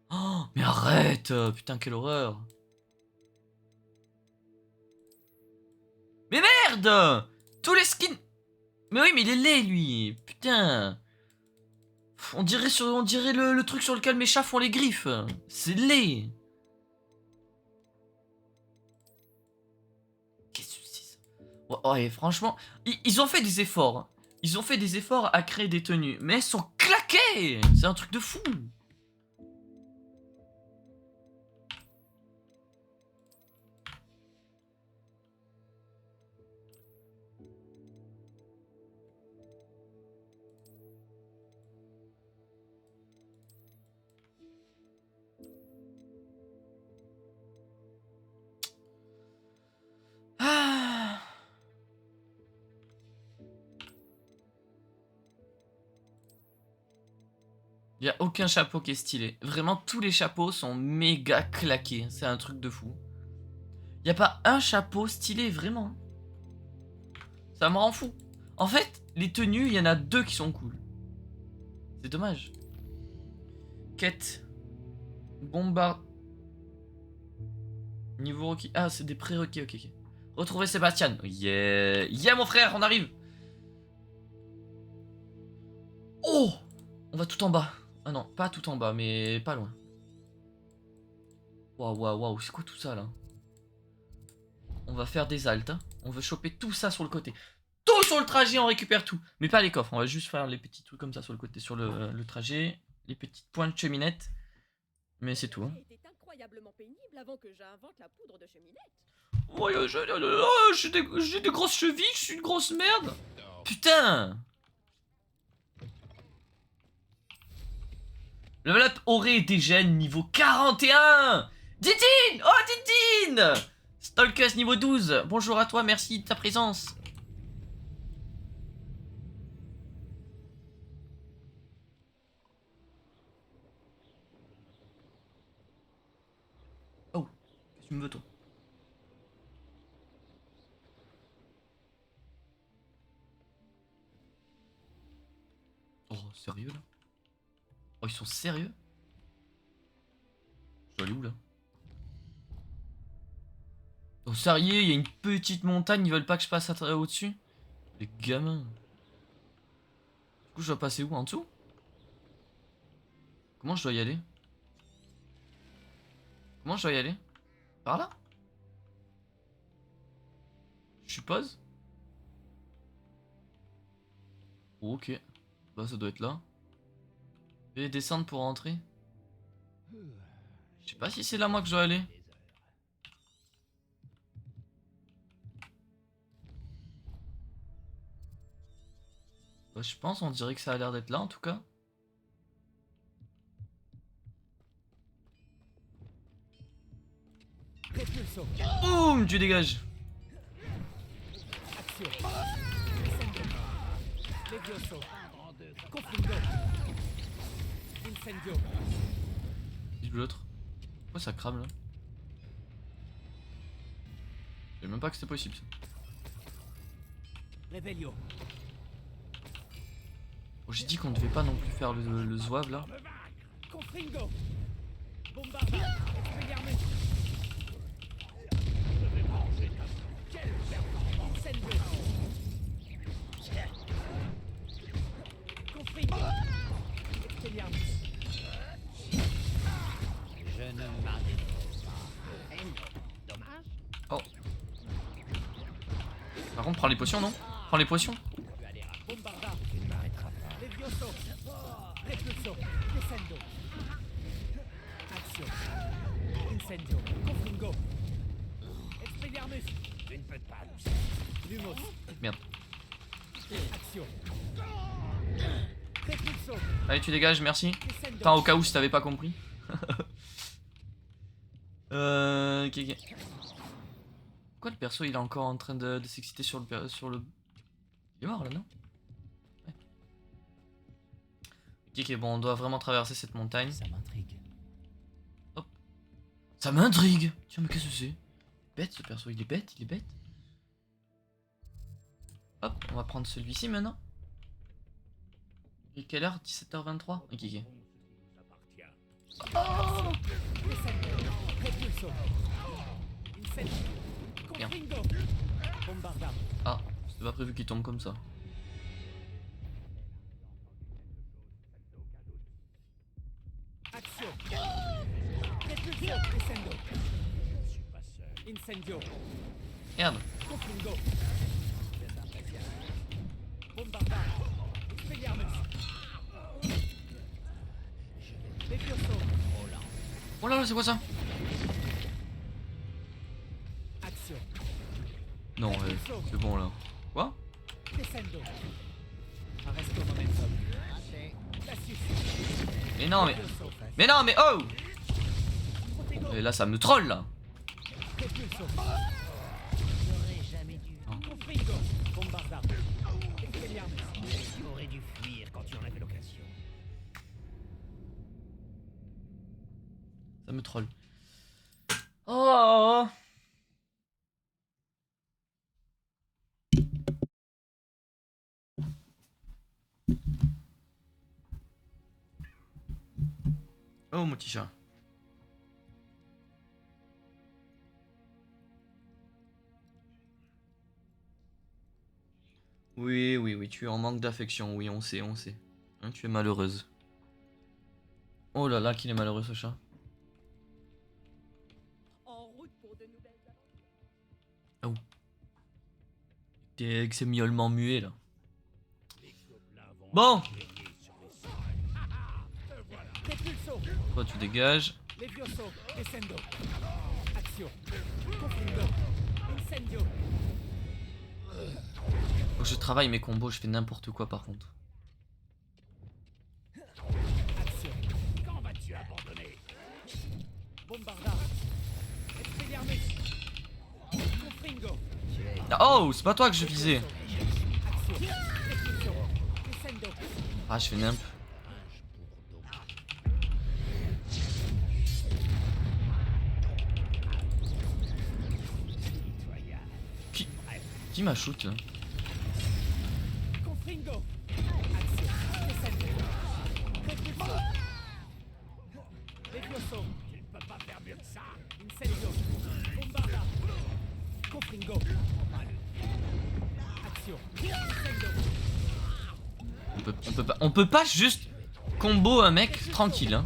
Oh, mais arrête! Putain, quelle horreur! Mais merde! Tous les skins! Mais oui, mais il est laid, lui! Putain! On dirait le truc sur lequel mes chats font les griffes! C'est laid! Qu'est-ce que c'est ça? Ouais, franchement, ils ont fait des efforts. Hein. Ils ont fait des efforts à créer des tenues, mais elles sont claquées! C'est un truc de fou! Il n'y a aucun chapeau qui est stylé. Vraiment, tous les chapeaux sont méga claqués. C'est un truc de fou. Il n'y a pas un chapeau stylé, vraiment. Ça me rend fou. En fait, les tenues, il y en a 2 qui sont cool. C'est dommage. Quête. Bombard. Niveau requis. Ah, c'est des prérequis, ok, ok. Retrouver Sébastien. Yeah. Yeah, mon frère, on arrive. Oh! On va tout en bas. Ah non, pas tout en bas, mais pas loin. Waouh, waouh, waouh, c'est quoi tout ça, là? On va faire des haltes, hein. On veut choper tout ça sur le côté. Tout sur le trajet, on récupère tout. Mais pas les coffres, on va juste faire les petits trucs comme ça sur le côté, sur le trajet. Les petites points de cheminette. Mais c'est tout, hein. C'était incroyablement pénible avant que j'invente la poudre de cheminette. Ouais, j'ai des grosses chevilles, je suis une grosse merde. Putain! Level up aurait des gènes niveau 41. Titine! Oh, Titine! Stalkers niveau 12. Bonjour à toi, merci de ta présence. Oh, qu'est-ce que tu me veux, toi? Oh, sérieux, là? Oh, ils sont sérieux? Je dois aller où, là? Oh, sérieux, il y a une petite montagne, ils veulent pas que je passe au-dessus? Les gamins. Du coup, je dois passer où? En dessous? Comment je dois y aller? Comment je dois y aller? Par là? Je suppose? Oh, ok. Bah, ça doit être là. Et descendre pour rentrer. Je sais pas si c'est là moi que je dois aller. Je pense, on dirait que ça a l'air d'être là en tout cas. Boum, tu dégages. Vive l'autre. Pourquoi ça crame là? Je savais même pas que c'était possible ça. Oh, j'ai dit qu'on devait pas non plus faire le zouave là. Oh. Par contre, prends les potions, non? Prends les potions. Merde. Allez, tu dégages, merci. Enfin, au cas où si t'avais pas compris. Ok. Pourquoi le perso il est encore en train de s'exciter sur le... Il est mort là, non? Ouais. Ok, bon, on doit vraiment traverser cette montagne. Ça m'intrigue. Hop. Ça m'intrigue. Tiens, mais qu'est-ce que c'est? Bête ce perso, il est bête, il est bête. Hop, on va prendre celui-ci maintenant. Et quelle heure? 17h23. Ok, ok. Oh! Bien. Ah, c'était pas prévu qu'il tombe comme ça. Merde. Oh là là, c'est quoi ça? Non, c'est bon là. Quoi? Mais non, mais... Mais non, mais oh! Et là, ça me troll là. Ça me troll. Oh! Oh mon petit chat. Oui, oui, oui, tu es en manque d'affection, oui, on sait, on sait. Hein, tu es malheureuse. Oh là là, qu'il est malheureux ce chat. En route pour de nouvelles aventures. Oh. T'es avec ces miaulements muets là. Bon. Toi tu dégages. Faut que je travaille mes combos, je fais n'importe quoi par contre. Quand vas-tu abandonner? Oh, c'est pas toi que je visais. Ah, je fais n'importe. Qui m'a shoot là? On peut pas juste combo un mec tranquille hein.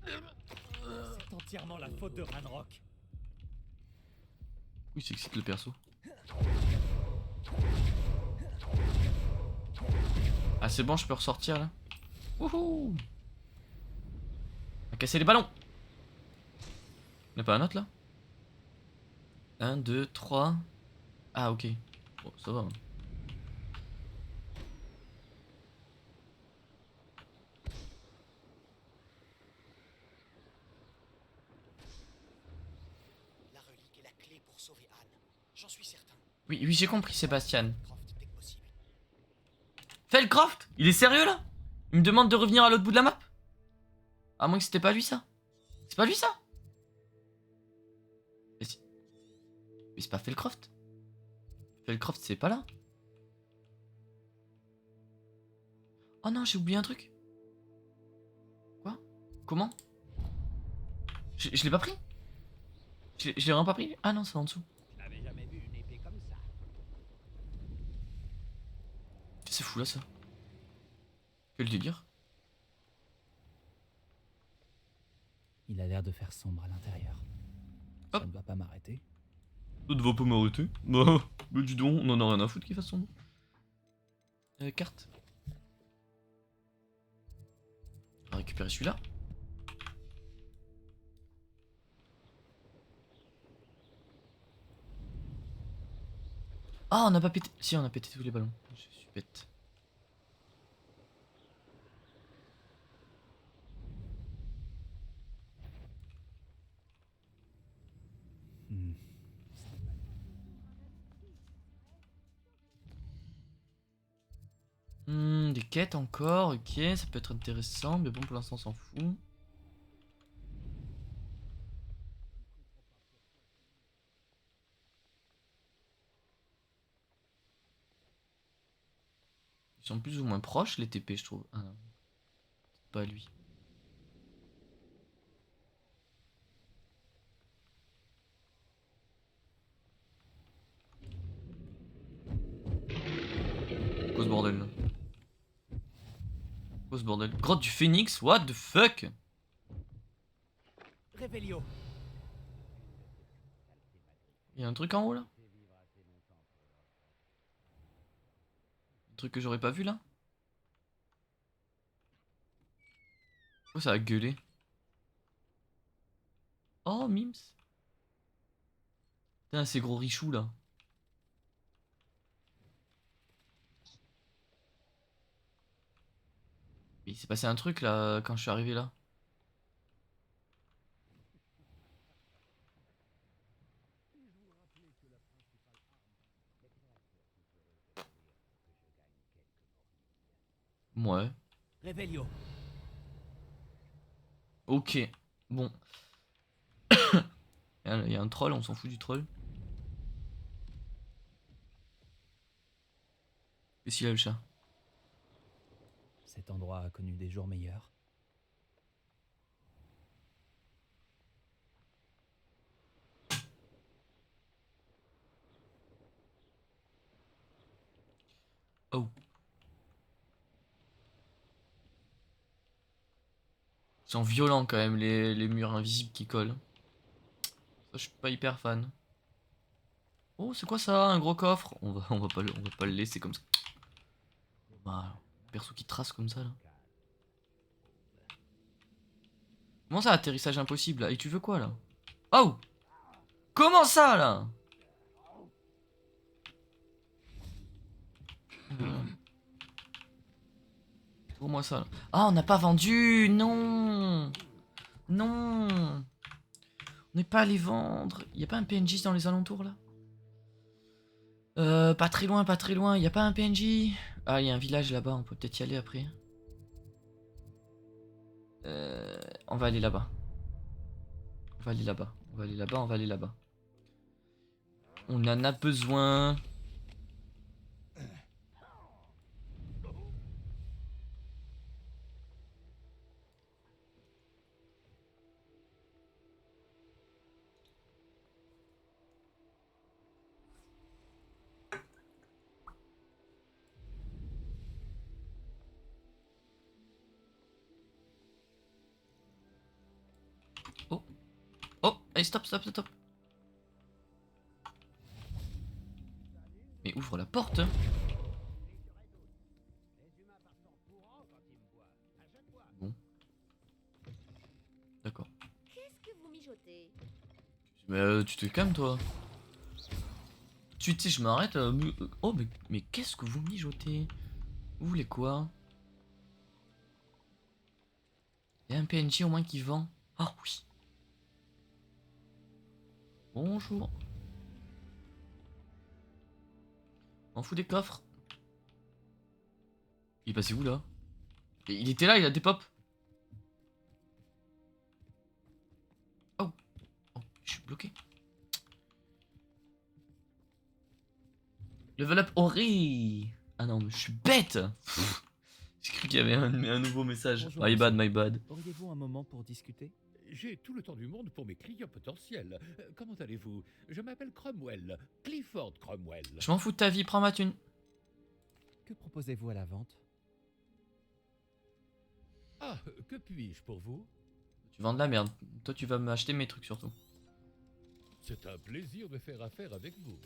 C'est entièrement la faute de Ranrock. Oui, c'est que c'est le perso. Ah c'est bon, je peux ressortir là. Wouhou. On a cassé les ballons. Il n'y a pas un autre là? 1, 2, 3. Ah, ok. Bon, ça va. La relique est la clé pour sauver Anne. J'en suis certain. Oui, oui, j'ai compris, Sébastien. Croft, dès que possible. Felcroft? Il est sérieux là? Il me demande de revenir à l'autre bout de la map? À moins que c'était pas lui ça. C'est pas lui ça? Mais c'est pas Felcroft. Felcroft c'est pas là. Oh non, j'ai oublié un truc. Quoi? Comment? Je l'ai pas pris? Je l'ai vraiment pas pris? Ah non, c'est en dessous. Je n'avais jamais vu une épée comme ça. C'est fou là ça. Quel délire. Il a l'air de faire sombre à l'intérieur. Hop. Ça ne va pas m'arrêter. Ça ne va pas m'arrêter. Bah, dis donc, on en a rien à foutre qu'il fasse sombre. Carte. On va récupérer celui-là. Ah, on n'a pas pété. Si, on a pété tous les ballons. Je suis bête. Hmm. Des quêtes encore, ok, ça peut être intéressant, mais bon, pour l'instant, on s'en fout. Ils sont plus ou moins proches, les TP, je trouve. Ah non, pas lui. Quoi ce bordel là? Quoi ce bordel? Grotte du Phénix, what the fuck? Révélio. Il y a un truc en haut là? Un truc que j'aurais pas vu là? Pourquoi ça a gueulé? Oh, Mims. Putain, ces gros richoux là. Il s'est passé un truc là quand je suis arrivé là. Ouais. Révélio. Ok. Bon. Il y a un troll, on s'en fout du troll. Qu'est-ce qu'il a le chat? Cet endroit a connu des jours meilleurs. Oh. Ils sont violents quand même les murs invisibles qui collent. Ça, je suis pas hyper fan. Oh, c'est quoi ça? Un gros coffre? On va pas le laisser comme ça. Bah, perso qui trace comme ça là. Comment ça, atterrissage impossible là? Et tu veux quoi là? Oh! Comment ça là? Pour moi ça là. Ah, on n'a pas vendu! Non! Non! On n'est pas allé vendre. Y a pas un PNJ dans les alentours là? Pas très loin, pas très loin. Y a pas un PNJ? Ah, y a un village là-bas, on peut peut-être y aller après. On va aller là-bas. On va aller là-bas. On va aller là-bas, on va aller là-bas. On en a besoin. Oh. Oh, allez, stop, stop, stop. Mais ouvre la porte. Bon. D'accord. Qu'est-ce que vous mijotez? Mais tu te calmes toi. Tu sais, je m'arrête. Oh, mais qu'est-ce que vous mijotez? Vous voulez quoi? Il y a un PNJ au moins qui vend. Ah oui. Bonjour. On fout des coffres. Il est passé où là? Il était là, il a des pop. Oh. Oh, je suis bloqué. Level up Ori. Ah non, mais je suis bête. J'ai cru qu'il y avait un nouveau message. Bonjour, My bad, monsieur. my bad. Auriez-vous un moment pour discuter? J'ai tout le temps du monde pour mes clients potentiels. Comment allez-vous? Je m'appelle Cromwell, Clifford Cromwell. Je m'en fous de ta vie, prends ma thune. Que proposez-vous à la vente? Ah, que puis-je pour vous? Tu vends de la merde. Toi, tu vas m'acheter mes trucs surtout. C'est un plaisir de faire affaire avec vous.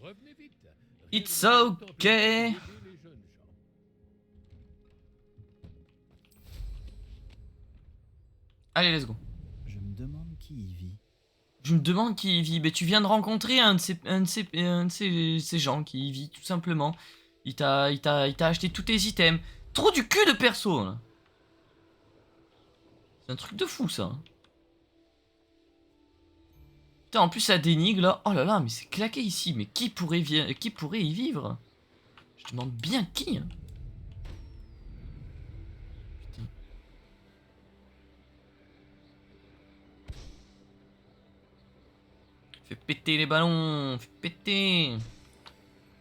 Revenez vite. It's Rien ne vous empêche okay. d'aider les jeunes gens. Allez, let's go. Je me demande qui y vit. Je me demande qui y vit. Mais tu viens de rencontrer un de ces gens qui y vit, tout simplement. Il t'a acheté tous tes items. Trop du cul de perso, là. C'est un truc de fou, ça. Putain, en plus, ça dénigre, là. Oh là là, mais c'est claqué ici. Mais qui pourrait y vivre? Je te demande bien qui, hein. Putain. Fais péter les ballons. Fais péter.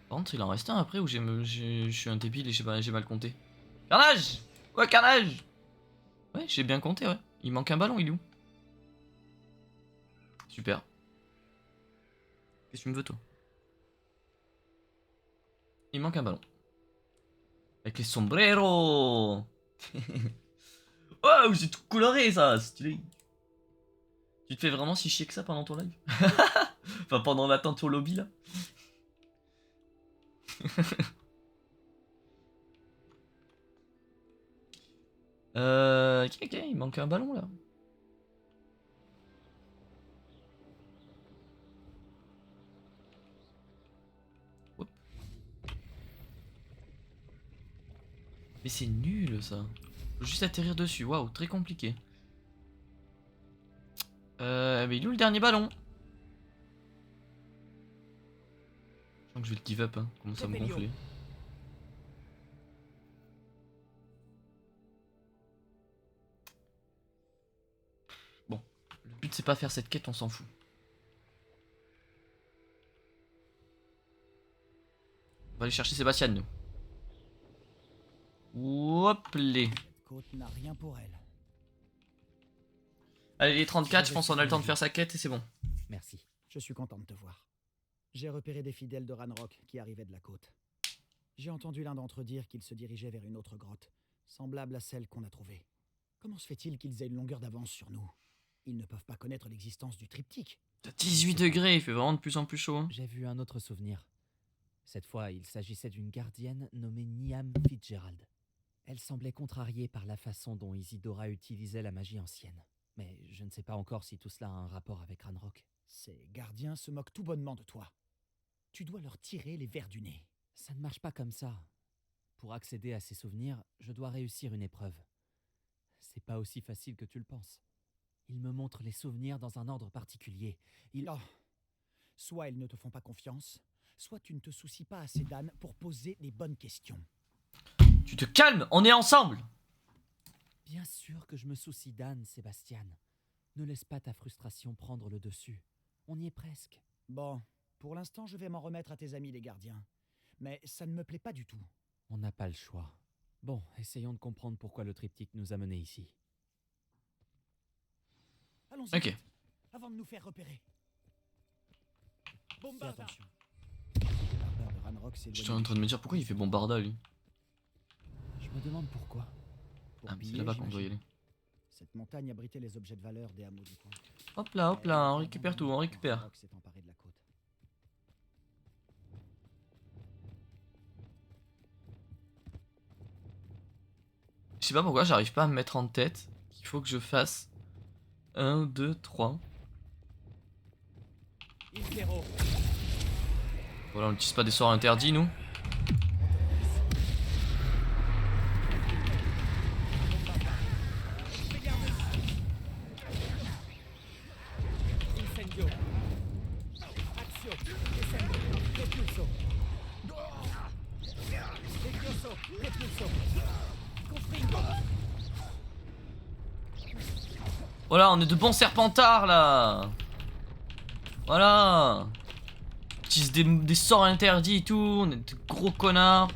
Par contre, il en reste un après où je suis un débile et j'ai mal compté. Carnage! Ouais, carnage! Ouais, j'ai bien compté, ouais. Il manque un ballon, il est où? Super. Qu'est-ce que tu me veux, toi? Il manque un ballon. Avec les sombreros. Oh, c'est tout coloré, ça, stylé. Tu te fais vraiment si chier que ça pendant ton live? Enfin, pendant l'attente au lobby, là. Ok, il manque un ballon là. Hop. Mais c'est nul ça. Faut juste atterrir dessus. Waouh, très compliqué. Mais il est où le dernier ballon? Je sens que je vais le give up, hein. Commence à me gonfler. Bon, le but c'est pas faire cette quête, on s'en fout. On va aller chercher Sébastien, nous. Hop les. Cette côte n'a rien pour elle. Allez, les 34, je pense qu'on a le temps de faire sa quête et c'est bon. Merci. Je suis content de te voir. J'ai repéré des fidèles de Ranrock qui arrivaient de la côte. J'ai entendu l'un d'entre eux dire qu'ils se dirigeaient vers une autre grotte, semblable à celle qu'on a trouvée. Comment se fait-il qu'ils aient une longueur d'avance sur nous? Ils ne peuvent pas connaître l'existence du triptyque. T'as 18 degrés, il fait vraiment de plus en plus chaud. Hein. J'ai vu un autre souvenir. Cette fois, il s'agissait d'une gardienne nommée Niam Fitzgerald. Elle semblait contrariée par la façon dont Isidora utilisait la magie ancienne. Mais je ne sais pas encore si tout cela a un rapport avec Ranrock. Ces gardiens se moquent tout bonnement de toi. Tu dois leur tirer les vers du nez. Ça ne marche pas comme ça. Pour accéder à ces souvenirs, je dois réussir une épreuve. C'est pas aussi facile que tu le penses. Ils me montrent les souvenirs dans un ordre particulier. Oh. Soit ils ne te font pas confiance, soit tu ne te soucies pas assez d'Anne pour poser les bonnes questions. Tu te calmes, on est ensemble. Bien sûr que je me soucie d'Anne, Sébastien. Ne laisse pas ta frustration prendre le dessus. On y est presque. Bon, pour l'instant, je vais m'en remettre à tes amis les gardiens. Mais ça ne me plaît pas du tout. On n'a pas le choix. Bon, essayons de comprendre pourquoi le triptyque nous a menés ici. Allons-y, Ok. vite, avant de nous faire repérer. Fais Bombarda. attention. La peur de Ranrock s'éloigne. J'étais en train de me dire pourquoi il fait bombarda lui. Je me demande pourquoi. Pour Ah, mais c'est piller, là-bas qu'on doit y j'imagine. aller. Cette montagne abritait les objets de valeur des hameaux du coin. Hop là, on récupère tout, on récupère. Ranrock s'est emparé de la côte. Je sais pas pourquoi j'arrive pas à me mettre en tête qu'il faut que je fasse 1, 2, 3. Voilà, on n'utilise pas des sorts interdits nous. Voilà, on est de bons serpentards là. Voilà. On utilise des sorts interdits et tout, on est de gros connards.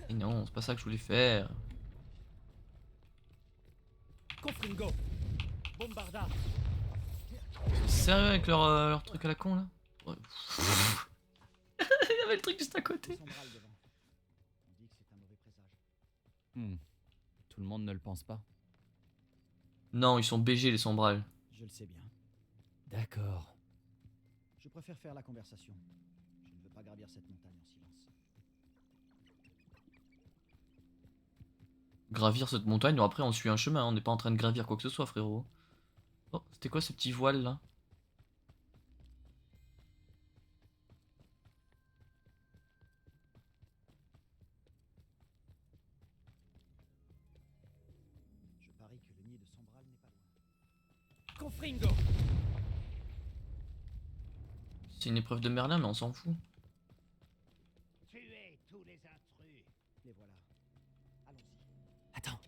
Et non, c'est pas ça que je voulais faire. C'est sérieux avec leur truc à la con là? Ouais. Il y avait le truc juste à côté. Tout le monde ne le pense pas. Non, ils sont BG les sombrales. Je le sais bien. D'accord. Je préfère faire la conversation. Je ne veux pas gravir cette montagne en silence. Gravir cette montagne, non, après on suit un chemin, on n'est pas en train de gravir quoi que ce soit frérot. Oh, c'était quoi ce petit voile là? Je parie que le nid de Sombral n'est pas loin. C'est une épreuve de Merlin mais on s'en fout. Tuez tous les intrus. Les voilà. Allons-y. Attends,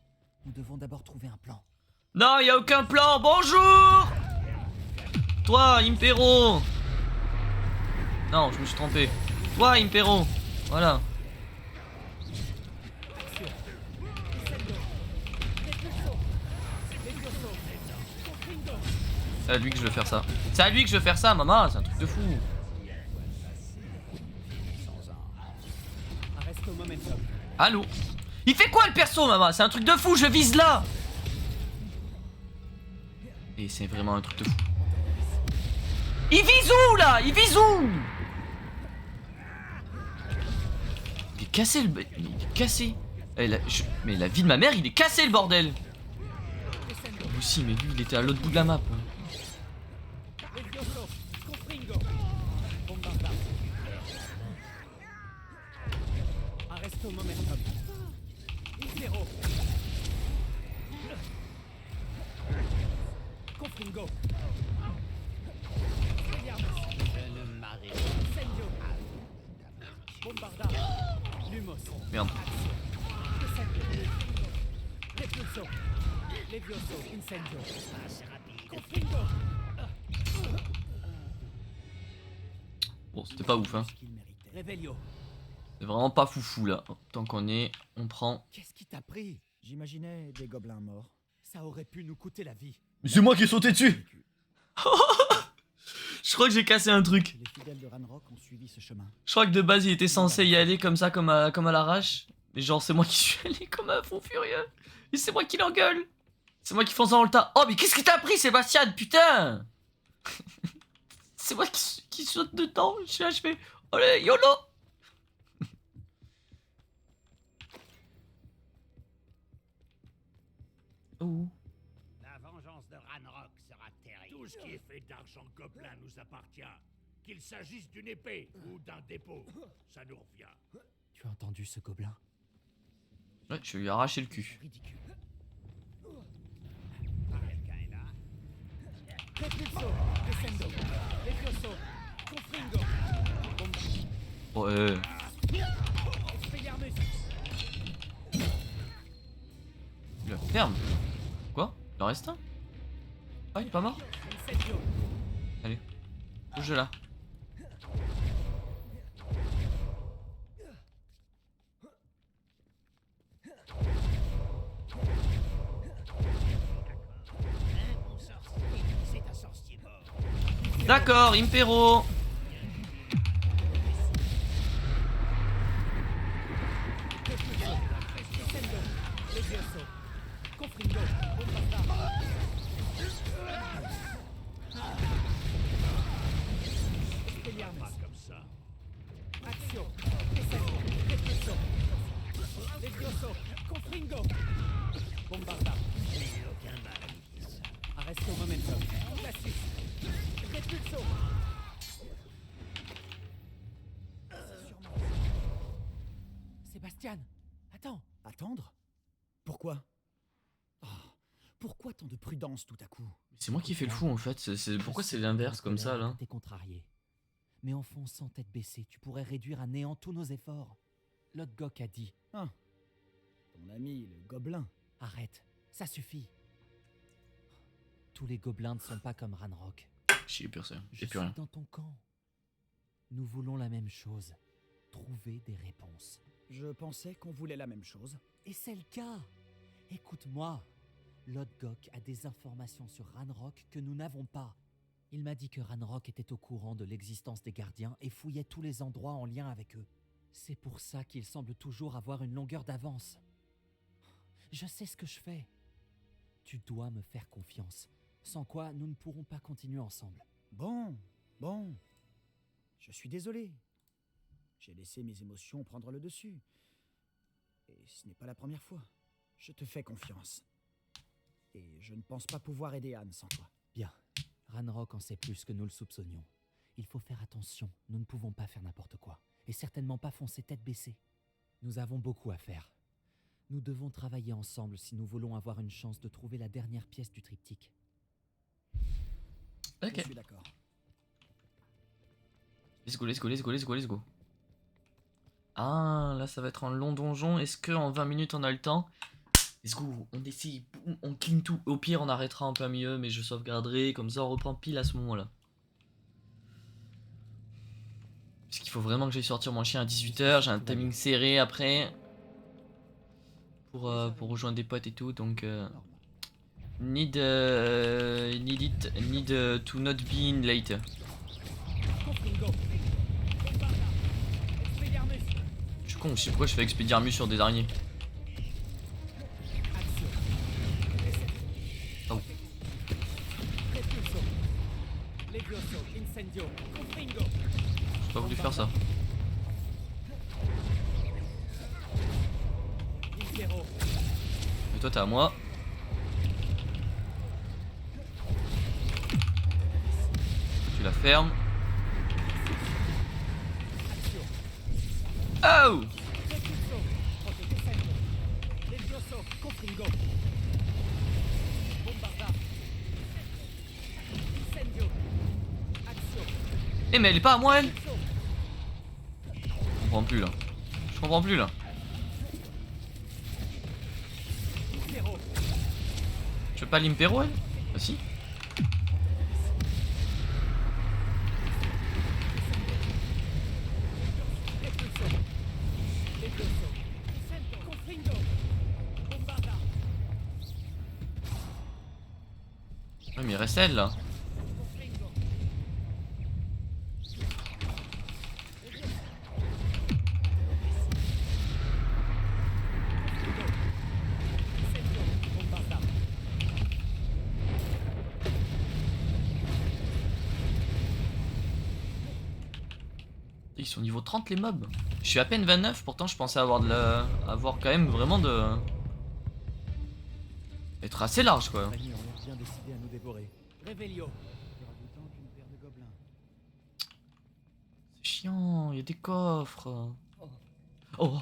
nous devons d'abord trouver un plan. Non, y a aucun plan, bonjour. Toi, Impero. Non, je me suis trompé. Toi, Impero. Voilà. C'est à lui que je veux faire ça. C'est à lui que je veux faire ça, maman, c'est un truc de fou. Allô? Il fait quoi le perso, maman? C'est un truc de fou, je vise là. Et c'est vraiment un truc de fou. Il vise où là? Il vise où? Il est cassé le... Il est cassé. Mais la vie de ma mère, il est cassé le bordel. Lui aussi, mais lui, il était à l'autre bout de la map. Merde. Bon, c'était pas ouf, hein. C'est vraiment pas foufou là. Tant qu'on est, on prend. Qu'est-ce qui t'a pris? J'imaginais des gobelins morts. Ça aurait pu nous coûter la vie. Mais c'est moi qui ai sauté dessus. Je crois que j'ai cassé un truc. Les fidèles de Ranrock ont suivi ce chemin. Je crois que de base il était censé y aller comme ça, comme à l'arrache. Mais genre c'est moi qui suis allé comme un fou furieux. Et c'est moi qui l'engueule. C'est moi qui fonce dans le tas. Oh mais qu'est-ce qui t'a pris Sébastien, putain. C'est moi qui saute dedans. Je suis là, je fais allez YOLO. Oh. La vengeance de Ranrock sera terrible. Tout ce qui est fait d'argent gobelin nous appartient. Qu'il s'agisse d'une épée ou d'un dépôt, ça nous revient. Tu as entendu ce gobelin? Ouais, je vais lui arracher le cul. Ridicule. Quelqu'un est là. Oh, Il la ferme. Quoi? Il en reste un? Ah, il est pas mort? Allez, bouge là. D'accord, Impero. Sébastien, attends. Attendre? Pourquoi? Oh, pourquoi tant de prudence tout à coup? C'est moi qui fais le fou en fait. Pourquoi c'est l'inverse comme ça là? T'es contrarié. Mais en fonçant tête baissée, tu pourrais réduire à néant tous nos efforts. Lodgok a dit. Ah, ton ami, le gobelin. Arrête, ça suffit. Tous les gobelins ne sont pas comme Ranrock. J'ai plus ça. Je J'ai plus suis rien. dans ton camp. Nous voulons la même chose. Trouver des réponses. Je pensais qu'on voulait la même chose. Et c'est le cas. Écoute-moi. Lodgok a des informations sur Ranrock que nous n'avons pas. Il m'a dit que Ranrock était au courant de l'existence des gardiens et fouillait tous les endroits en lien avec eux. C'est pour ça qu'il semble toujours avoir une longueur d'avance. Je sais ce que je fais. Tu dois me faire confiance. Sans quoi, nous ne pourrons pas continuer ensemble. Bon. Je suis désolé. J'ai laissé mes émotions prendre le dessus. Et ce n'est pas la première fois. Je te fais confiance. Et je ne pense pas pouvoir aider Anne sans toi. Bien. Ranrock en sait plus que nous le soupçonnions. Il faut faire attention. Nous ne pouvons pas faire n'importe quoi. Et certainement pas foncer tête baissée. Nous avons beaucoup à faire. Nous devons travailler ensemble si nous voulons avoir une chance de trouver la dernière pièce du triptyque. Ok. Je suis d'accord. Let's go. Ah, là ça va être un long donjon. Est-ce que en 20 minutes on a le temps? Let's go, on décide, boum, on clean tout. Au pire on arrêtera un peu mieux, mais je sauvegarderai, comme ça on reprend pile à ce moment-là. Parce qu'il faut vraiment que j'aille sortir mon chien à 18 h, j'ai un timing serré après. Pour rejoindre des potes et tout, donc... need to not be in late. Je suis con, je sais pourquoi je fais Expelliarmus sur des araignées. Oh. J'ai pas voulu faire ça. Et toi t'es à moi. Tu la fermes. Oh! Eh mais elle est pas à moi elle? Je comprends plus là. Je comprends plus là. Tu veux pas l'impéro elle? Bah si. Ouais mais il reste elle là. Ils sont niveau 30 les mobs. Je suis à peine 29, pourtant je pensais avoir avoir quand même vraiment de... être assez large quoi. Bien décidé à nous dévorer. Réveillon. C'est chiant, il y a des coffres. Oh.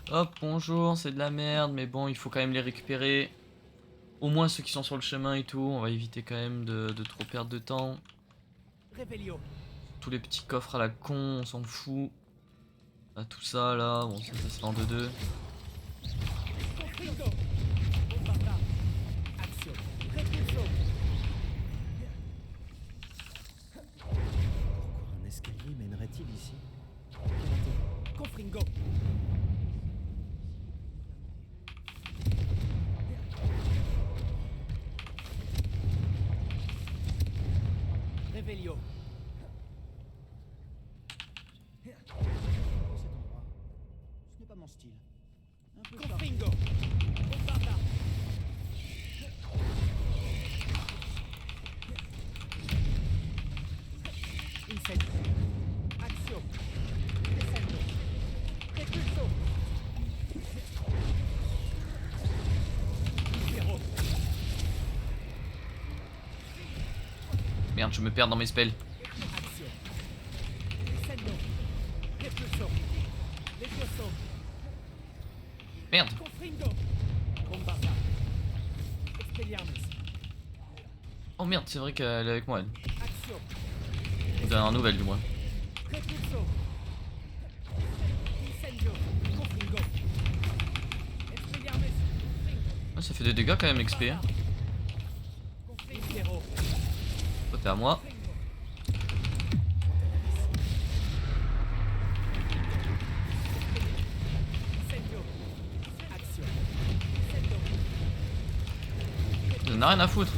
Hop, bonjour, c'est de la merde, mais bon, il faut quand même les récupérer. Au moins ceux qui sont sur le chemin et tout, on va éviter quand même de trop perdre de temps. Réveillon. Tous les petits coffres à la con, on s'en fout. Là, tout ça là, bon ça se fait en 2-2. Un escalier mènerait-il ici? Confringo. Réveillon. Cet endroit, ce n'est pas mon style. Un peu Confringo. Bombarda. Incendio. Action. Descendo. Repulso. Libero. Merde, je me perds dans mes spells. Action. Merde. Oh merde, c'est vrai qu'elle est avec moi, elle. Ou dernière nouvelle, du moins. Ah, ça fait des dégâts quand même, l'XP. Hein. Toi, t'es à moi. On a rien à foutre.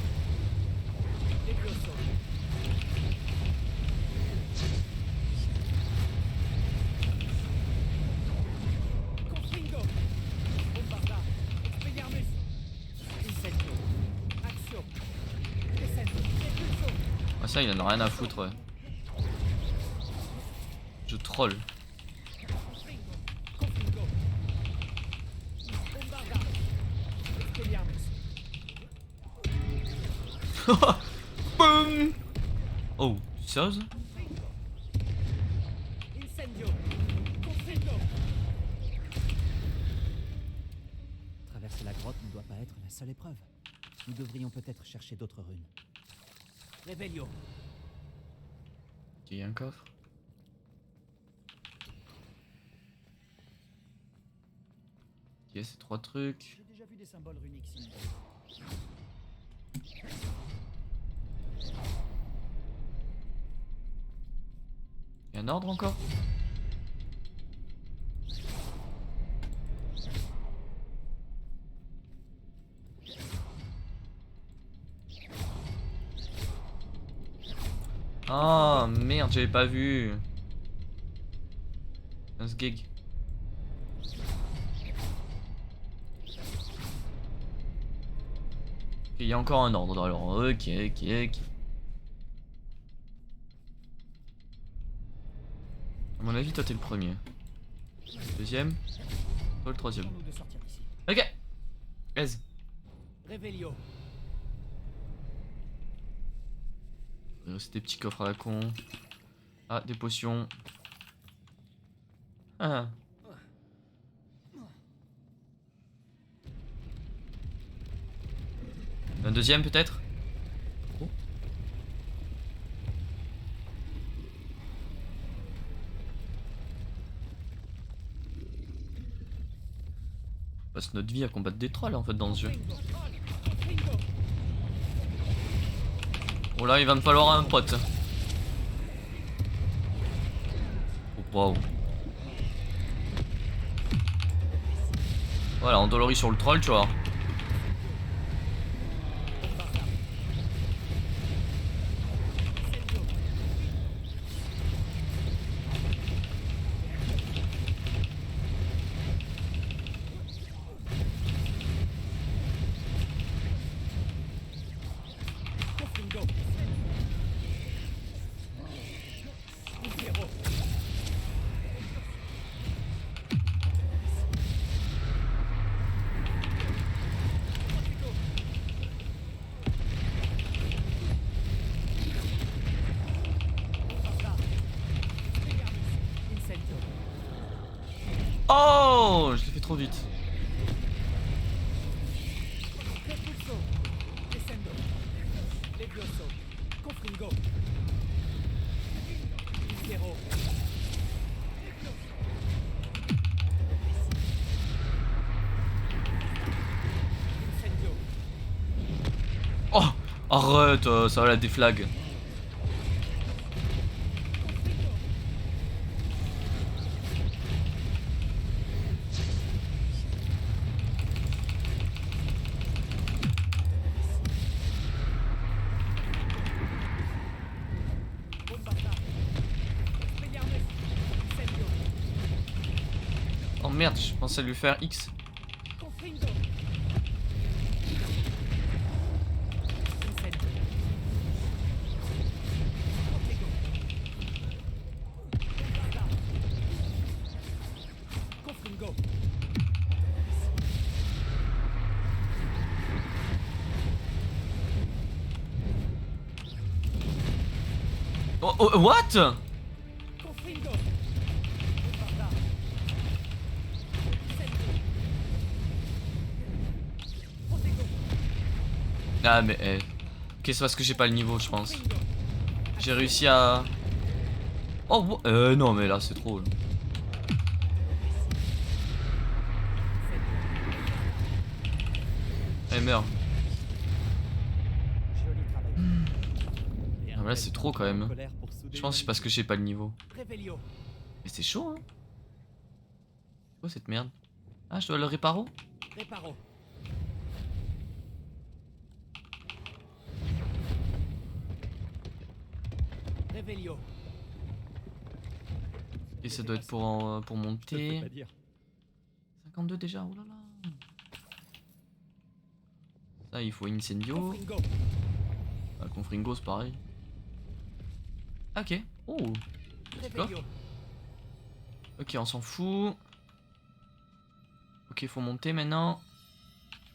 Ah ça il en a rien à foutre ouais. Je troll. Boum. Oh, sérieuse? Traverser la grotte ne doit pas être la seule épreuve. Nous devrions peut-être chercher d'autres runes. Revelio. Il y a un coffre. Ok, c'est 3 trucs. J'ai déjà vu des symboles runiques similaires. Il y a un ordre encore? Ah merde, j'avais pas vu. 15 gigs. Il y a encore un ordre alors. Ok. À mon avis, toi t'es le premier. Deuxième. Toi le troisième. Ok. Vas-y. Revelio. Il reste des petits coffres à la con. Ah, des potions. Ah. Un deuxième peut-être? On passe notre vie à combattre des trolls en fait dans ce jeu. Oh là il va me falloir un pote. Oh, wow. Voilà, on dolorie sur le troll tu vois. Oh, je l'ai fait trop vite. Oh, arrête, ça va la déflag. Oh merde, je pensais lui faire X. Oh, what? Ah mais ok, c'est parce que j'ai pas le niveau je pense. J'ai réussi à... Oh non mais là c'est trop là. Eh merde. Ah, mais là c'est trop quand même. Je pense que c'est parce que j'ai pas le niveau. Mais c'est chaud hein. C'est quoi cette merde? Ah je dois le réparer? Et ça doit être pour monter. 52 déjà, oh là là. Ça il faut Incendio. Ah, Confringo c'est pareil. Ok. Oh. Petit coffre. Ok on s'en fout. Ok faut monter maintenant.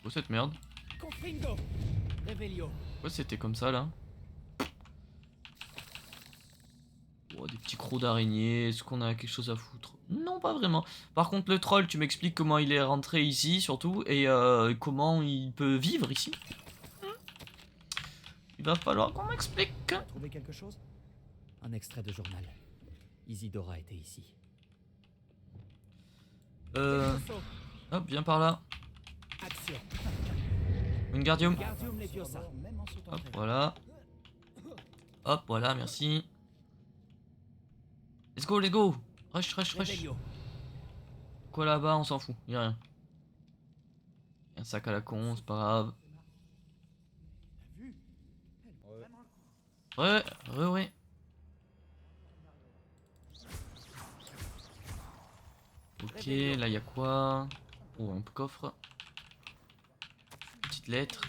Oh cette merde. Pourquoi c'était comme ça là? Oh, des petits crocs d'araignée, est-ce qu'on a quelque chose à foutre? Non, pas vraiment. Par contre, le troll, tu m'expliques comment il est rentré ici, surtout, et comment il peut vivre ici. Il va falloir qu'on m'explique. Trouvé quelque chose? Un extrait de journal. Isidora était ici. Hop, viens par là. Wingardium. Hop, voilà. Hop, voilà, merci. Let's go, let's go. Rush, rush, rush. Quoi là-bas, on s'en fout, y'a rien. Y'a un sac à la con, c'est pas grave. Ouais. Ok, là y'a quoi? Oh, un coffre. Petite lettre.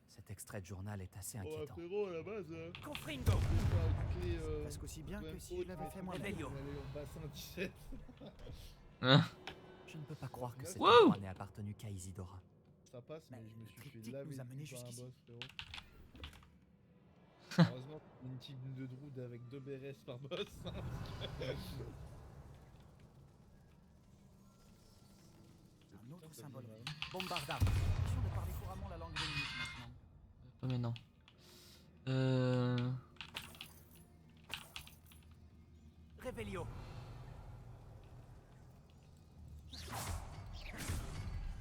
Cet extrait de journal est assez Oh, inquiétant. frérot, à la base. Confringo. Presque aussi bien que si je l'avais fait moi-même. Hein? Je ne peux pas croire que cet Wow. endroit n'ait appartenu qu'à Isidora. Ça passe, mais je me suis fait triptyque laver nous a menés par un jusqu'ici. boss, frérot. Heureusement, une team de Druid avec 2 BRS par boss. Un autre symbole. Bombardard. Question de parler couramment la langue vénique maintenant. Pas maintenant. Revelio.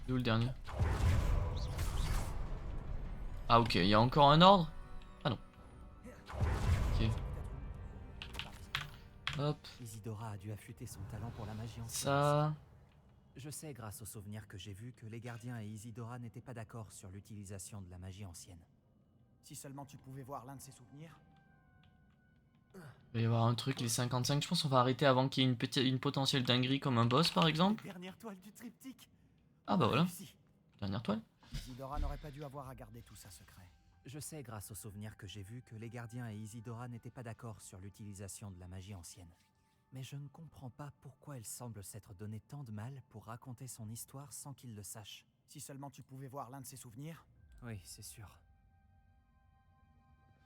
Il est où le dernier? Ah ok, il y a encore un ordre? Ah non. Ok. Hop. Isidora a dû affûter son talent pour la magie ancienne. Ça. Je sais grâce aux souvenirs que j'ai vus que les gardiens et Isidora n'étaient pas d'accord sur l'utilisation de la magie ancienne. Si seulement tu pouvais voir l'un de ses souvenirs. Il va y avoir un truc, les 55. Je pense qu'on va arrêter avant qu'il y ait une potentielle dinguerie comme un boss par exemple. Dernière toile du triptyque. Ah bah voilà. Dernière toile. Isidora n'aurait pas dû avoir à garder tout ça secret. Je sais grâce aux souvenirs que j'ai vus que les gardiens et Isidora n'étaient pas d'accord sur l'utilisation de la magie ancienne. Mais je ne comprends pas pourquoi elle semble s'être donné tant de mal pour raconter son histoire sans qu'il le sache. Si seulement tu pouvais voir l'un de ses souvenirs. Oui, c'est sûr.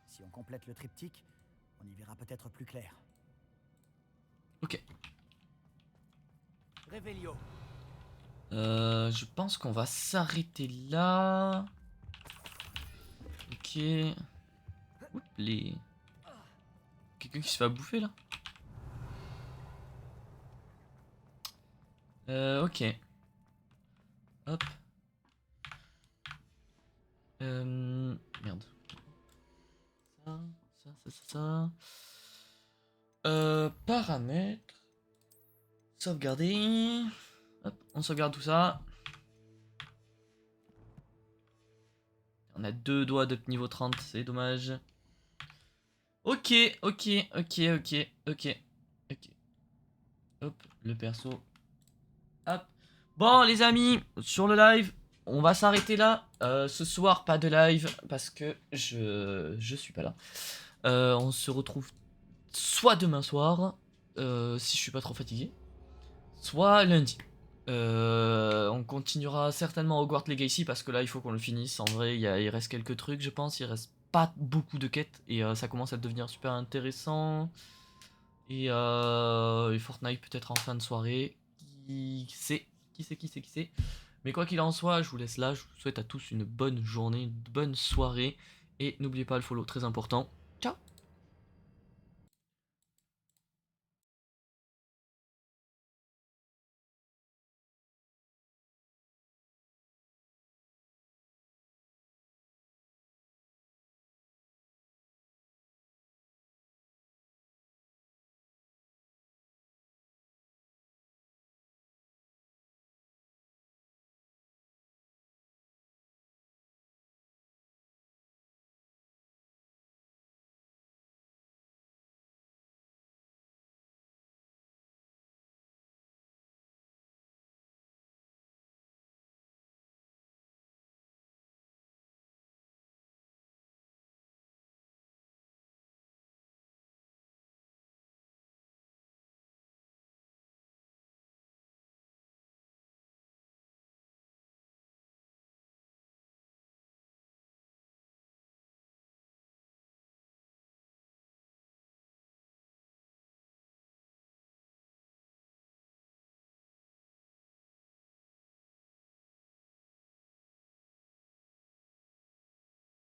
Si on complète le triptyque, on y verra peut-être plus clair. Ok. Revelio. Je pense qu'on va s'arrêter là. Ok. Oups, les... Quelqu'un qui se fait bouffer là? Ok. Hop. Merde. Ça. Paramètres. Sauvegarder. Hop, on sauvegarde tout ça. On a 2 doigts de niveau 30, c'est dommage. Ok. Hop, le perso. Hop. Bon les amis, sur le live, on va s'arrêter là. Ce soir, pas de live parce que je suis pas là. On se retrouve soit demain soir, si je suis pas trop fatigué, soit lundi. On continuera certainement Hogwarts Legacy parce que là il faut qu'on le finisse. En vrai il reste quelques trucs je pense, il reste pas beaucoup de quêtes et ça commence à devenir super intéressant. Et Fortnite peut-être en fin de soirée. Qui sait. Mais quoi qu'il en soit, je vous laisse là. Je vous souhaite à tous une bonne journée, une bonne soirée. Et n'oubliez pas le follow, très important.